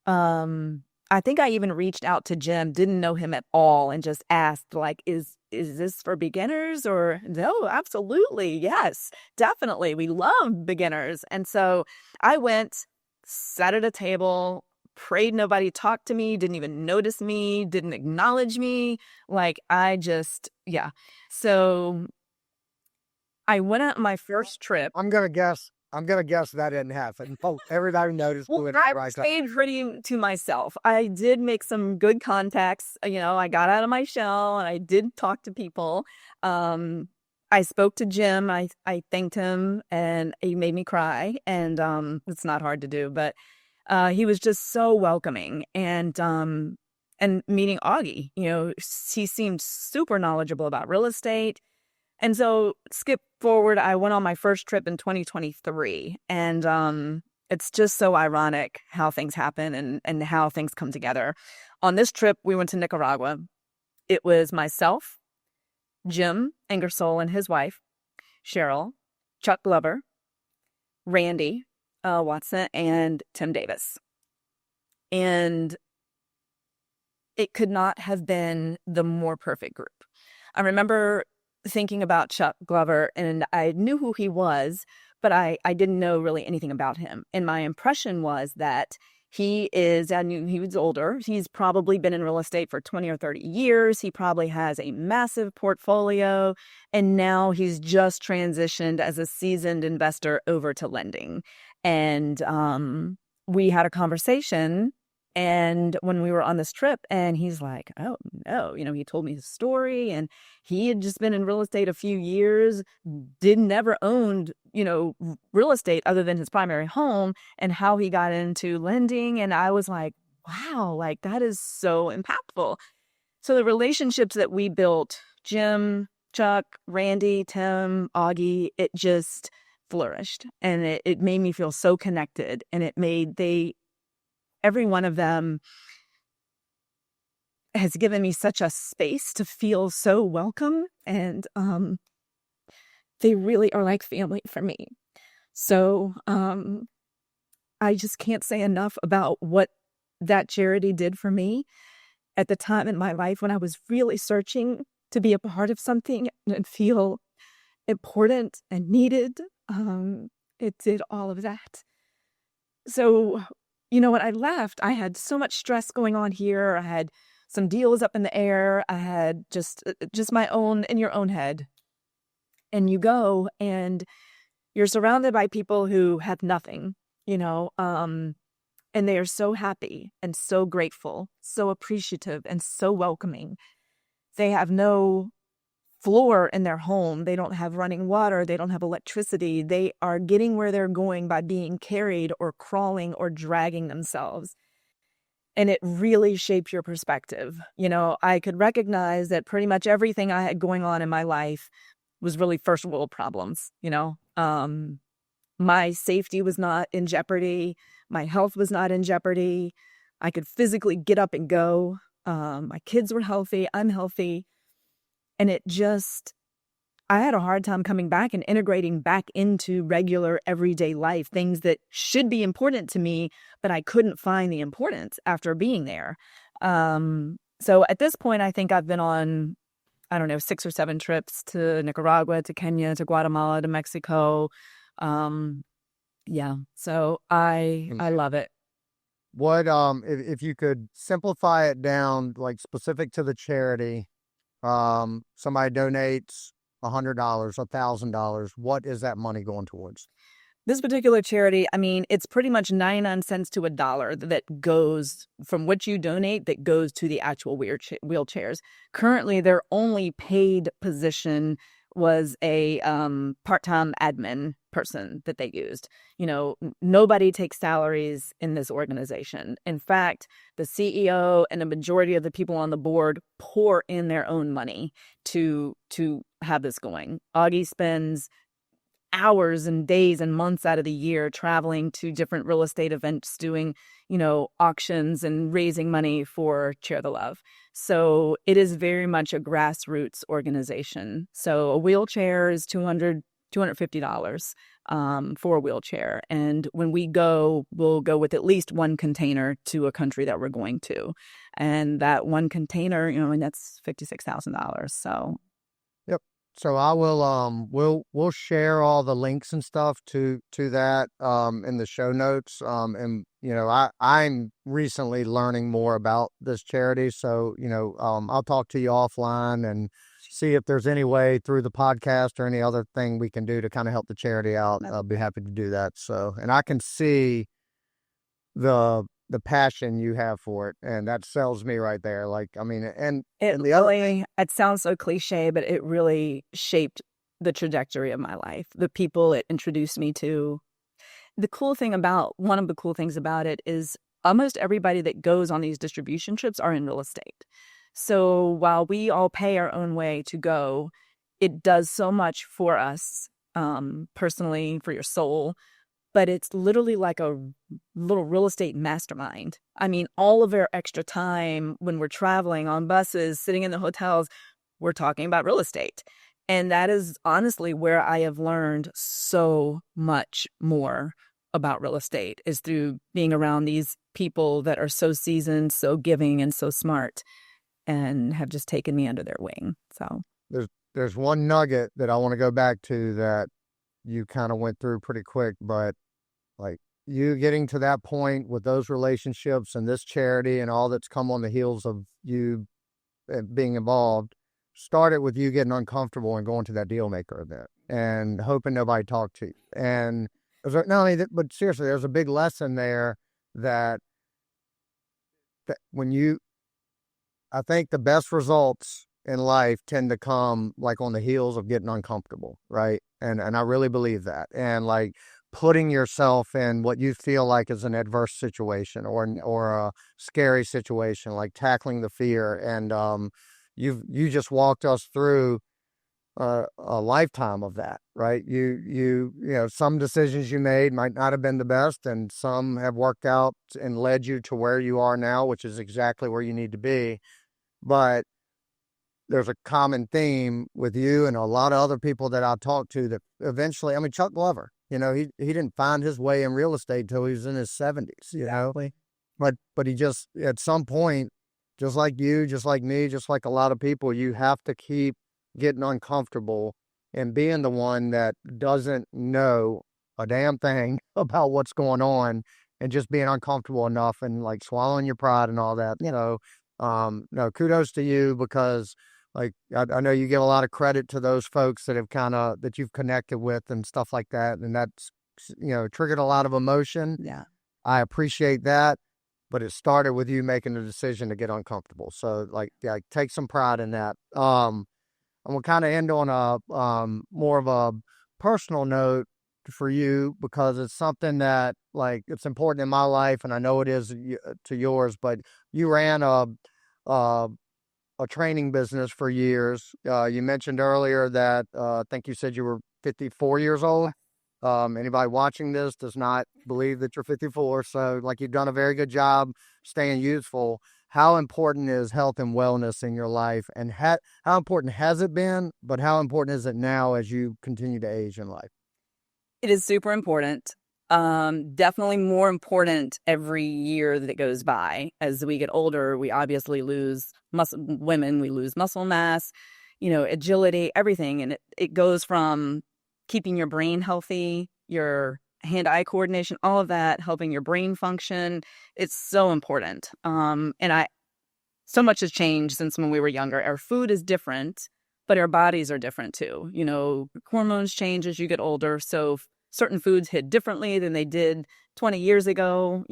I think I even reached out to Jim, didn't know him at all, and just asked, like, is this for beginners? Or no, absolutely. Yes, definitely. We love beginners. And so I went, sat at a table, prayed nobody talked to me, didn't even notice me, didn't acknowledge me. Yeah. So I went on my first trip. I'm gonna guess that didn't happen. Oh, everybody noticed. Well, I stayed pretty to myself. I did make some good contacts. I got out of my shell and I did talk to people. I spoke to Jim. I thanked him and he made me cry. And it's not hard to do, but he was just so welcoming. And meeting Augie, he seemed super knowledgeable about real estate. And so skip forward, I went on my first trip in 2023. And it's just so ironic how things happen and how things come together. On this trip, we went to Nicaragua. It was myself, Jim Ingersoll and his wife, Cheryl, Chuck Glover, Randy Watson, and Tim Davis. And it could not have been the more perfect group. I remember thinking about Chuck Glover, and I knew who he was, but I didn't know really anything about him. And my impression was that I knew he was older. He's probably been in real estate for 20 or 30 years. He probably has a massive portfolio. And now he's just transitioned as a seasoned investor over to lending. And we had a conversation. And when we were on this trip, and he's like, oh, no, he told me his story, and he had just been in real estate a few years, never owned, real estate other than his primary home, and how he got into lending. And I was like, wow, like, that is so impactful. So the relationships that we built, Jim, Chuck, Randy, Tim, Augie, it just flourished, and it made me feel so connected, and every one of them has given me such a space to feel so welcome. And they really are like family for me. So I just can't say enough about what that charity did for me at the time in my life when I was really searching to be a part of something and feel important and needed. It did all of that. So when I left, I had so much stress going on here. I had some deals up in the air. I had just my own, in your own head. And you go and you're surrounded by people who have nothing, and they are so happy and so grateful, so appreciative and so welcoming. They have no floor in their home. They don't have running water. They don't have electricity. They are getting where they're going by being carried or crawling or dragging themselves. And it really shaped your perspective. I could recognize that pretty much everything I had going on in my life was really first world problems. My safety was not in jeopardy. My health was not in jeopardy. I could physically get up and go. My kids were healthy. I'm healthy. And I had a hard time coming back and integrating back into regular everyday life, things that should be important to me, but I couldn't find the importance after being there. So at this point, I think I've been on, 6 or 7 trips to Nicaragua, to Kenya, to Guatemala, to Mexico. Yeah. So I love it. What, if you could simplify it down, like specific to the charity, somebody donates $100, $1,000, what is that money going towards? This particular charity, I mean, it's pretty much 99 cents to a dollar that goes from what you donate that goes to the actual wheelchairs. Currently, their only paid position was a part-time admin person that they used. Nobody takes salaries in this organization. In fact, the CEO and a majority of the people on the board pour in their own money to have this going. Augie spends hours and days and months out of the year traveling to different real estate events, doing, auctions and raising money for Share the Love. So it is very much a grassroots organization. So a wheelchair is $250 for a wheelchair. And when we go, we'll go with at least one container to a country that we're going to. And that one container, and that's $56,000. So So I will we'll share all the links and stuff to that in the show notes. And I'm recently learning more about this charity. So I'll talk to you offline and see if there's any way through the podcast or any other thing we can do to kind of help the charity out. I'll be happy to do that. So, and I can see the passion you have for it, and that sells me right there. Like, I mean, and the other thing, it sounds so cliche, but it really shaped the trajectory of my life. The people it introduced me to. One of the cool things about it is almost everybody that goes on these distribution trips are in real estate. So while we all pay our own way to go, it does so much for us, personally, for your soul. But it's literally like a little real estate mastermind. I mean, all of our extra time when we're traveling on buses, sitting in the hotels, we're talking about real estate. And that is honestly where I have learned so much more about real estate, is through being around these people that are so seasoned, so giving, and so smart, and have just taken me under their wing. So there's one nugget that I want to go back to that you kind of went through pretty quick, but like you getting to that point with those relationships and this charity and all that's come on the heels of you being involved started with you getting uncomfortable and going to that deal maker event and hoping nobody talked to you. And not only that, but seriously, there's a big lesson there that I think the best results in life tend to come like on the heels of getting uncomfortable, right? And I really believe that. And like putting yourself in what you feel like is an adverse situation or a scary situation, like tackling the fear. And you just walked us through a lifetime of that, right? You know, some decisions you made might not have been the best, and some have worked out and led you to where you are now, which is exactly where you need to be. But there's a common theme with you and a lot of other people that I talked to that eventually, I mean, Chuck Glover, you know, he didn't find his way in real estate until he was in his 70s, you know, but he just, at some point, just like you, just like me, just like a lot of people, you have to keep getting uncomfortable and being the one that doesn't know a damn thing about what's going on and just being uncomfortable enough and like swallowing your pride and all that, you know. No, kudos to you, because like I know you give a lot of credit to those folks that have that you've connected with and stuff like that, and that's, you know, triggered a lot of emotion. Yeah, I appreciate that, but it started with you making the decision to get uncomfortable. So like, yeah, take some pride in that. And we'll kind of end on a more of a personal note for you, because it's something that like it's important in my life, and I know it is to yours. But you ran a training business for years. You mentioned earlier that I think you said you were 54 years old. Anybody watching this does not believe that you're 54. So like, you've done a very good job staying youthful. How important is health and wellness in your life, and how important has it been, but how important is it now as you continue to age in life? it is super important. Definitely more important every year that goes by. As we get older, we obviously lose women, we lose muscle mass, you know, agility, everything. And it goes from keeping your brain healthy, your hand-eye coordination, all of that, helping your brain function. It's so important. So much has changed since when we were younger. Our food is different, but our bodies are different too. Hormones change as you get older. So certain foods hit differently than they did 20 years ago.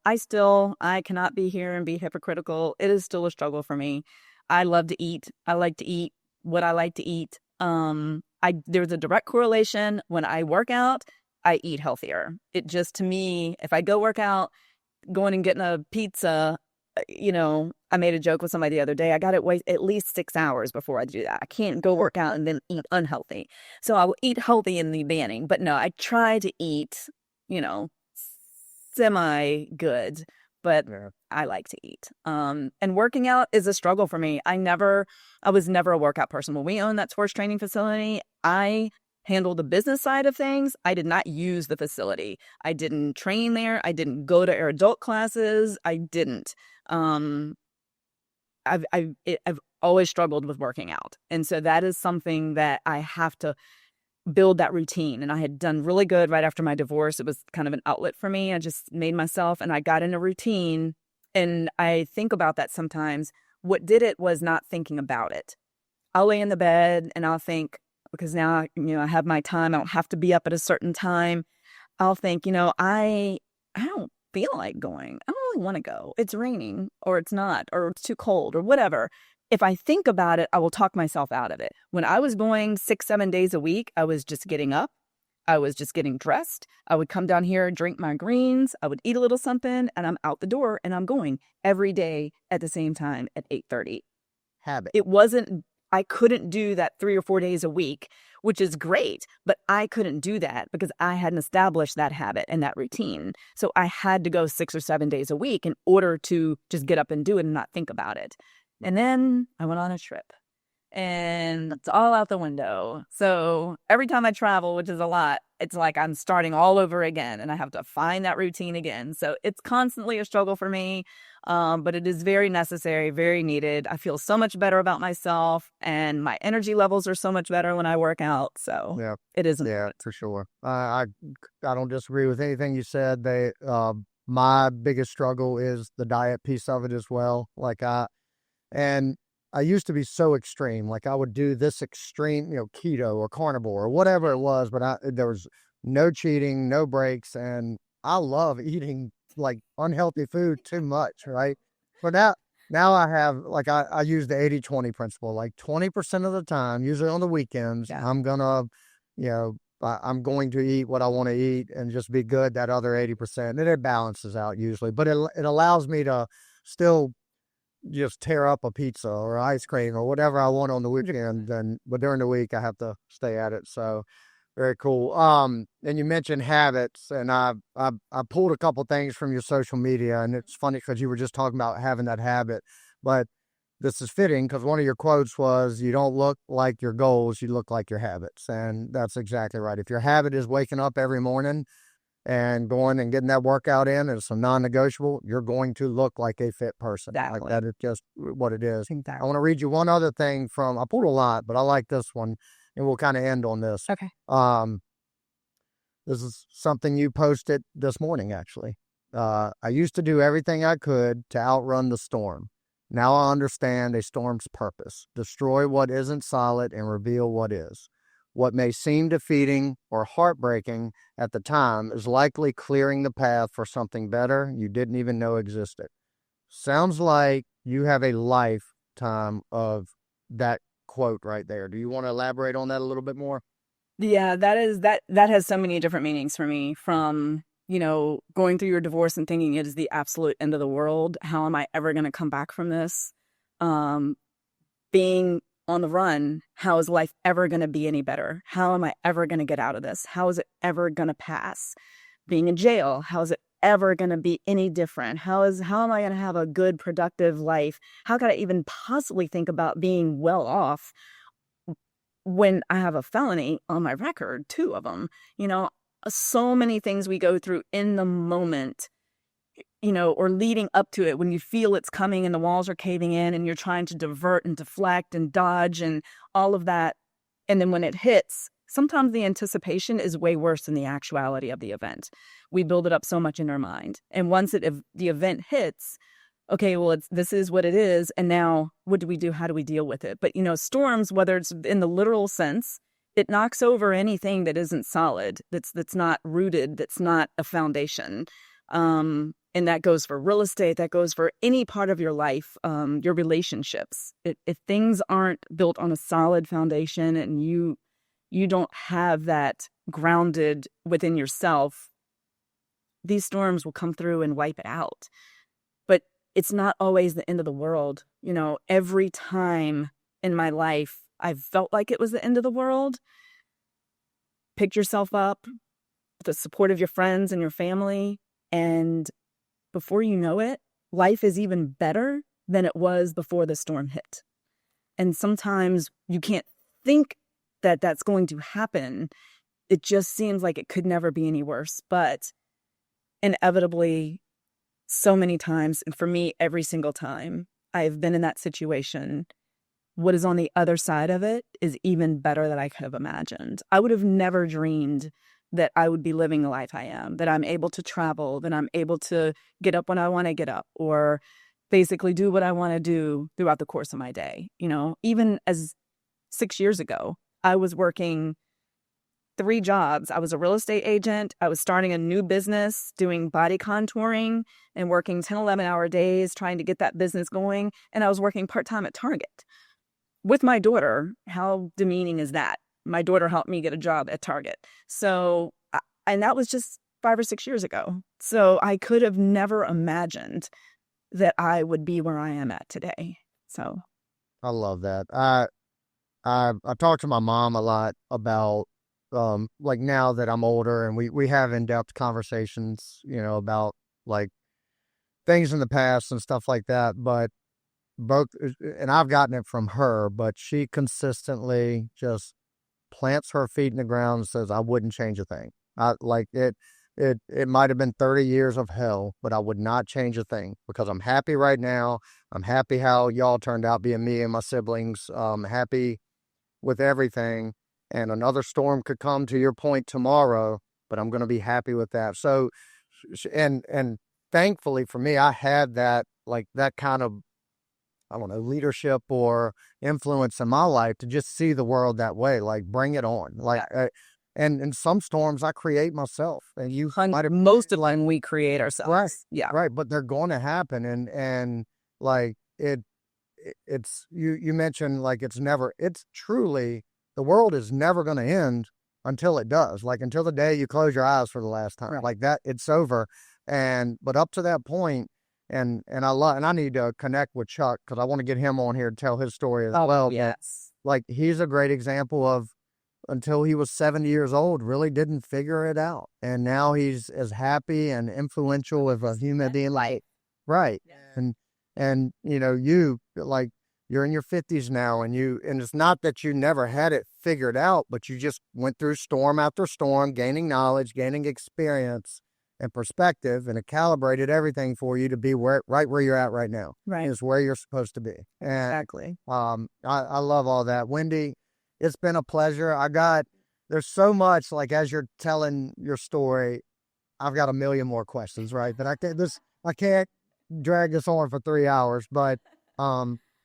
I cannot be here and be hypocritical. It is still a struggle for me. I love to eat. I like to eat what I like to eat. There's a direct correlation. When I work out, I eat healthier. It just, to me, if I go work out, going and getting a pizza, I made a joke with somebody the other day. I got to wait at least 6 hours before I do that. I can't go work out and then eat unhealthy. So I will eat healthy in the beginning, but no, I try to eat, semi good, but I like to eat. And working out is a struggle for me. I was never a workout person. When we owned that sports training facility, I handled the business side of things. I did not use the facility. I didn't train there. I didn't go to adult classes. I didn't. I've always struggled with working out. And so that is something that I have to build that routine. And I had done really good right after my divorce. It was kind of an outlet for me. I just made myself, and I got in a routine. And I think about that sometimes. What did it was not thinking about it. I'll lay in the bed and I'll think, because now, I have my time. I don't have to be up at a certain time. I'll think, I don't feel like going. I don't really want to go. It's raining, or it's not, or it's too cold, or whatever. If I think about it, I will talk myself out of it. When I was going 6-7 days a week, I was just getting up. I was just getting dressed. I would come down here, drink my greens. I would eat a little something, and I'm out the door, and I'm going every day at the same time at 8:30. Habit. I couldn't do that 3 or 4 days a week, which is great, but I couldn't do that because I hadn't established that habit and that routine. So I had to go 6 or 7 days a week in order to just get up and do it and not think about it. And then I went on a trip, and it's all out the window. So every time I travel, which is a lot, it's like I'm starting all over again, and I have to find that routine again. So it's constantly a struggle for me. But it is very necessary, very needed. I feel so much better about myself, and my energy levels are so much better when I work out. So Yeah, it is yeah, important. for sure. I don't disagree with anything you said. My biggest struggle is the diet piece of it as well. And I used to be so extreme. Like, I would do this extreme, keto or carnivore or whatever it was, but there was no cheating, no breaks, and I love eating like unhealthy food too much, right? But now I have, I use the 80-20 principle. Like, 20% of the time, usually on the weekends, Yeah. I'm gonna, I'm going to eat what I want to eat and just be good that other 80%. And it balances out usually, but it allows me to still just tear up a pizza or ice cream or whatever I want on the weekend. But during the week I have to stay at it. So very cool. And you mentioned habits, and I pulled a couple things from your social media, and it's funny because you were just talking about having that habit, but this is fitting because one of your quotes was, "You don't look like your goals, you look like your habits," and that's exactly right. If your habit is waking up every morning and going and getting that workout in, and it's a non-negotiable, you're going to look like a fit person. Exactly. Like, that is just what it is. Exactly. I want to read you one other thing I pulled a lot, but I like this one, and we'll kind of end on this. Okay. This is something you posted this morning, actually. I used to do everything I could to outrun the storm. Now I understand a storm's purpose: destroy what isn't solid and reveal what is. What may seem defeating or heartbreaking at the time is likely clearing the path for something better you didn't even know existed. Sounds like you have a lifetime of that quote right there. Do you want to elaborate on that a little bit more? Yeah, that has so many different meanings for me, from, going through your divorce and thinking it is the absolute end of the world. How am I ever going to come back from this? Being on the run, how is life ever going to be any better? How am I ever going to get out of this? How is it ever going to pass? Being in jail, how is it ever going to be any different? How am I going to have a good, productive life? How could I even possibly think about being well off when I have a felony on my record, 2 of them? So many things we go through in the moment, or leading up to it, when you feel it's coming and the walls are caving in and you're trying to divert and deflect and dodge and all of that. And then when it hits, sometimes the anticipation is way worse than the actuality of the event. We build it up so much in our mind. And once the event hits, okay, well, this is what it is. And now what do we do? How do we deal with it? But, storms, whether it's in the literal sense, it knocks over anything that isn't solid, that's not rooted, that's not a foundation. And that goes for real estate, that goes for any part of your life, your relationships. If things aren't built on a solid foundation and you don't have that grounded within yourself, these storms will come through and wipe it out. But it's not always the end of the world. Every time in my life I've felt like it was the end of the world, pick yourself up, the support of your friends and your family, and before you know it, life is even better than it was before the storm hit. And sometimes you can't think that that's going to happen. It just seems like it could never be any worse. But inevitably, so many times, and for me, every single time I've been in that situation, what is on the other side of it is even better than I could have imagined. I would have never dreamed that I would be living the life I am, that I'm able to travel, that I'm able to get up when I want to get up, or basically do what I want to do throughout the course of my day. Even as 6 years ago, I was working 3 jobs. I was a real estate agent. I was starting a new business, doing body contouring and working 10, 11-hour days, trying to get that business going. And I was working part-time at Target with my daughter. How demeaning is that? My daughter helped me get a job at Target. So, and that was just 5 or 6 years ago. So I could have never imagined that I would be where I am at today. So I love that. I talk to my mom a lot about, like now that I'm older and we have in-depth conversations, about like things in the past and stuff like that. But and I've gotten it from her, but she consistently just plants her feet in the ground and says, I wouldn't change a thing. I like it. It might have been 30 years of hell, but I would not change a thing because I'm happy right now. I'm happy how y'all turned out being me and my siblings. Happy with everything. And another storm could come, to your point, tomorrow, but I'm going to be happy with that. So, and thankfully for me, I had that, like that kind of, I don't know, leadership or influence in my life to just see the world that way. Like, bring it on. Like, and in some storms I create myself, and you might have, most of the time we create ourselves. Right. Yeah. Right. But they're going to happen. And like it's, you mentioned like it's truly, the world is never going to end until it does. Like until the day you close your eyes for the last time, Right. like that, it's over. But up to that point, and I need to connect with Chuck because I want to get him on here to tell his story as well. Yes. But like he's a great example of, until he was 70 years old, really didn't figure it out. And now he's as happy and influential as a human being. Like, right. Yeah. And you like, you're in your 50s now, and it's not that you never had it figured out, but you just went through storm after storm, gaining knowledge, gaining experience and perspective, and it calibrated everything for you to be right where you're at right now. Right. Is where you're supposed to be. And, exactly. I love all that. Wendy, it's been a pleasure. There's so much, like, as you're telling your story, I've got a million more questions, right? That I can't drag this on for 3 hours, but,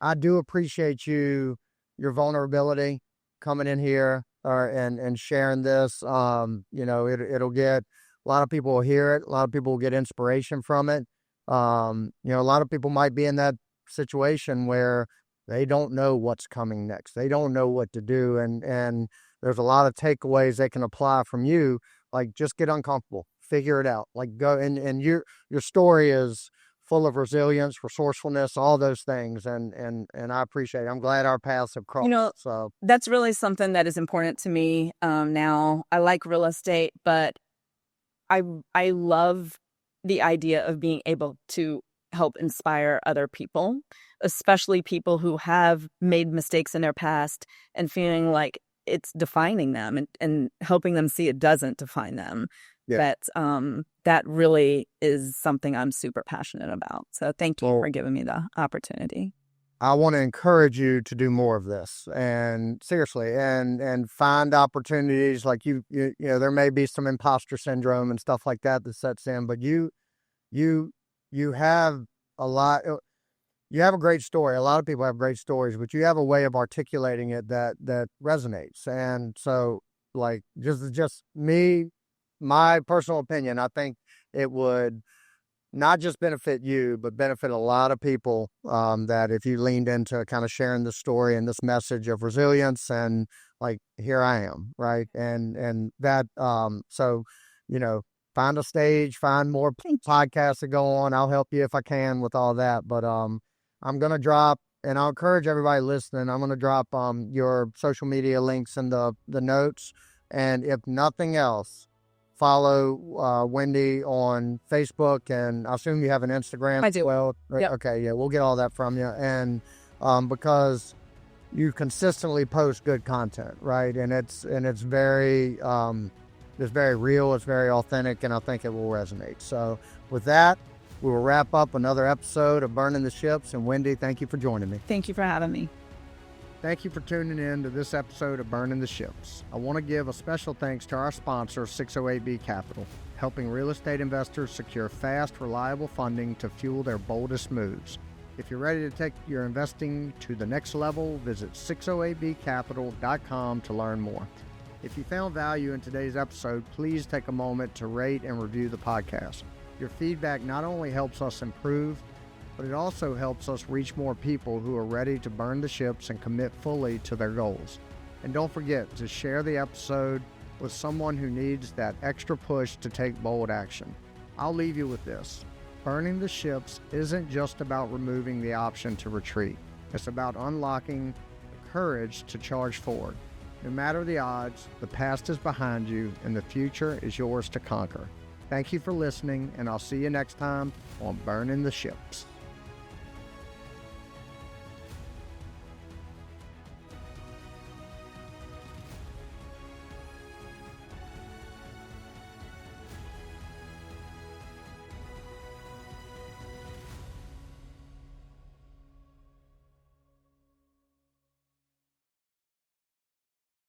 I do appreciate your vulnerability coming in here, and sharing this. It'll get, a lot of people will hear it. A lot of people will get inspiration from it. A lot of people might be in that situation where they don't know what's coming next. They don't know what to do. And there's a lot of takeaways they can apply from you. Like, just get uncomfortable, figure it out. Like, go, and your story is full of resilience, resourcefulness, all those things. And I appreciate it. I'm glad our paths have crossed. So that's really something that is important to me. Now I like real estate, but I love the idea of being able to help inspire other people, especially people who have made mistakes in their past and feeling like it's defining them, and helping them see it doesn't define them. Yeah. That really is something I'm super passionate about. So thank you for giving me the opportunity. I want to encourage you to do more of this, and seriously, and find opportunities. Like you there may be some imposter syndrome and stuff like that sets in, but you have a lot. you have a great story. A lot of people have great stories, but you have a way of articulating it that resonates. And so, like, just me, my personal opinion, I think it would not just benefit you, but benefit a lot of people, that if you leaned into kind of sharing this story and this message of resilience and like, here I am, right? And that, so, you know, find a stage, find more podcasts to go on. I'll help you if I can with all that. But I'm going to drop, and I'll encourage everybody listening, I'm going to drop your social media links in the notes. And if nothing else, follow Wendy on Facebook, and I assume you have an Instagram I do. as well. Yep. Okay, yeah, we'll get all that from you. And because you consistently post good content, right? And it's very real, it's very authentic, and I think it will resonate. So with that, we will wrap up another episode of Burning the Ships. And Wendy, thank you for joining me. Thank you for having me. Thank you for tuning in to this episode of Burning the Ships. I want to give a special thanks to our sponsor, 608B Capital, helping real estate investors secure fast, reliable funding to fuel their boldest moves. If you're ready to take your investing to the next level, visit 608bcapital.com to learn more. If you found value in today's episode, please take a moment to rate and review the podcast. Your feedback not only helps us improve, but it also helps us reach more people who are ready to burn the ships and commit fully to their goals. And don't forget to share the episode with someone who needs that extra push to take bold action. I'll leave you with this. Burning the ships isn't just about removing the option to retreat. It's about unlocking the courage to charge forward. No matter the odds, the past is behind you and the future is yours to conquer. Thank you for listening, and I'll see you next time on Burning the Ships.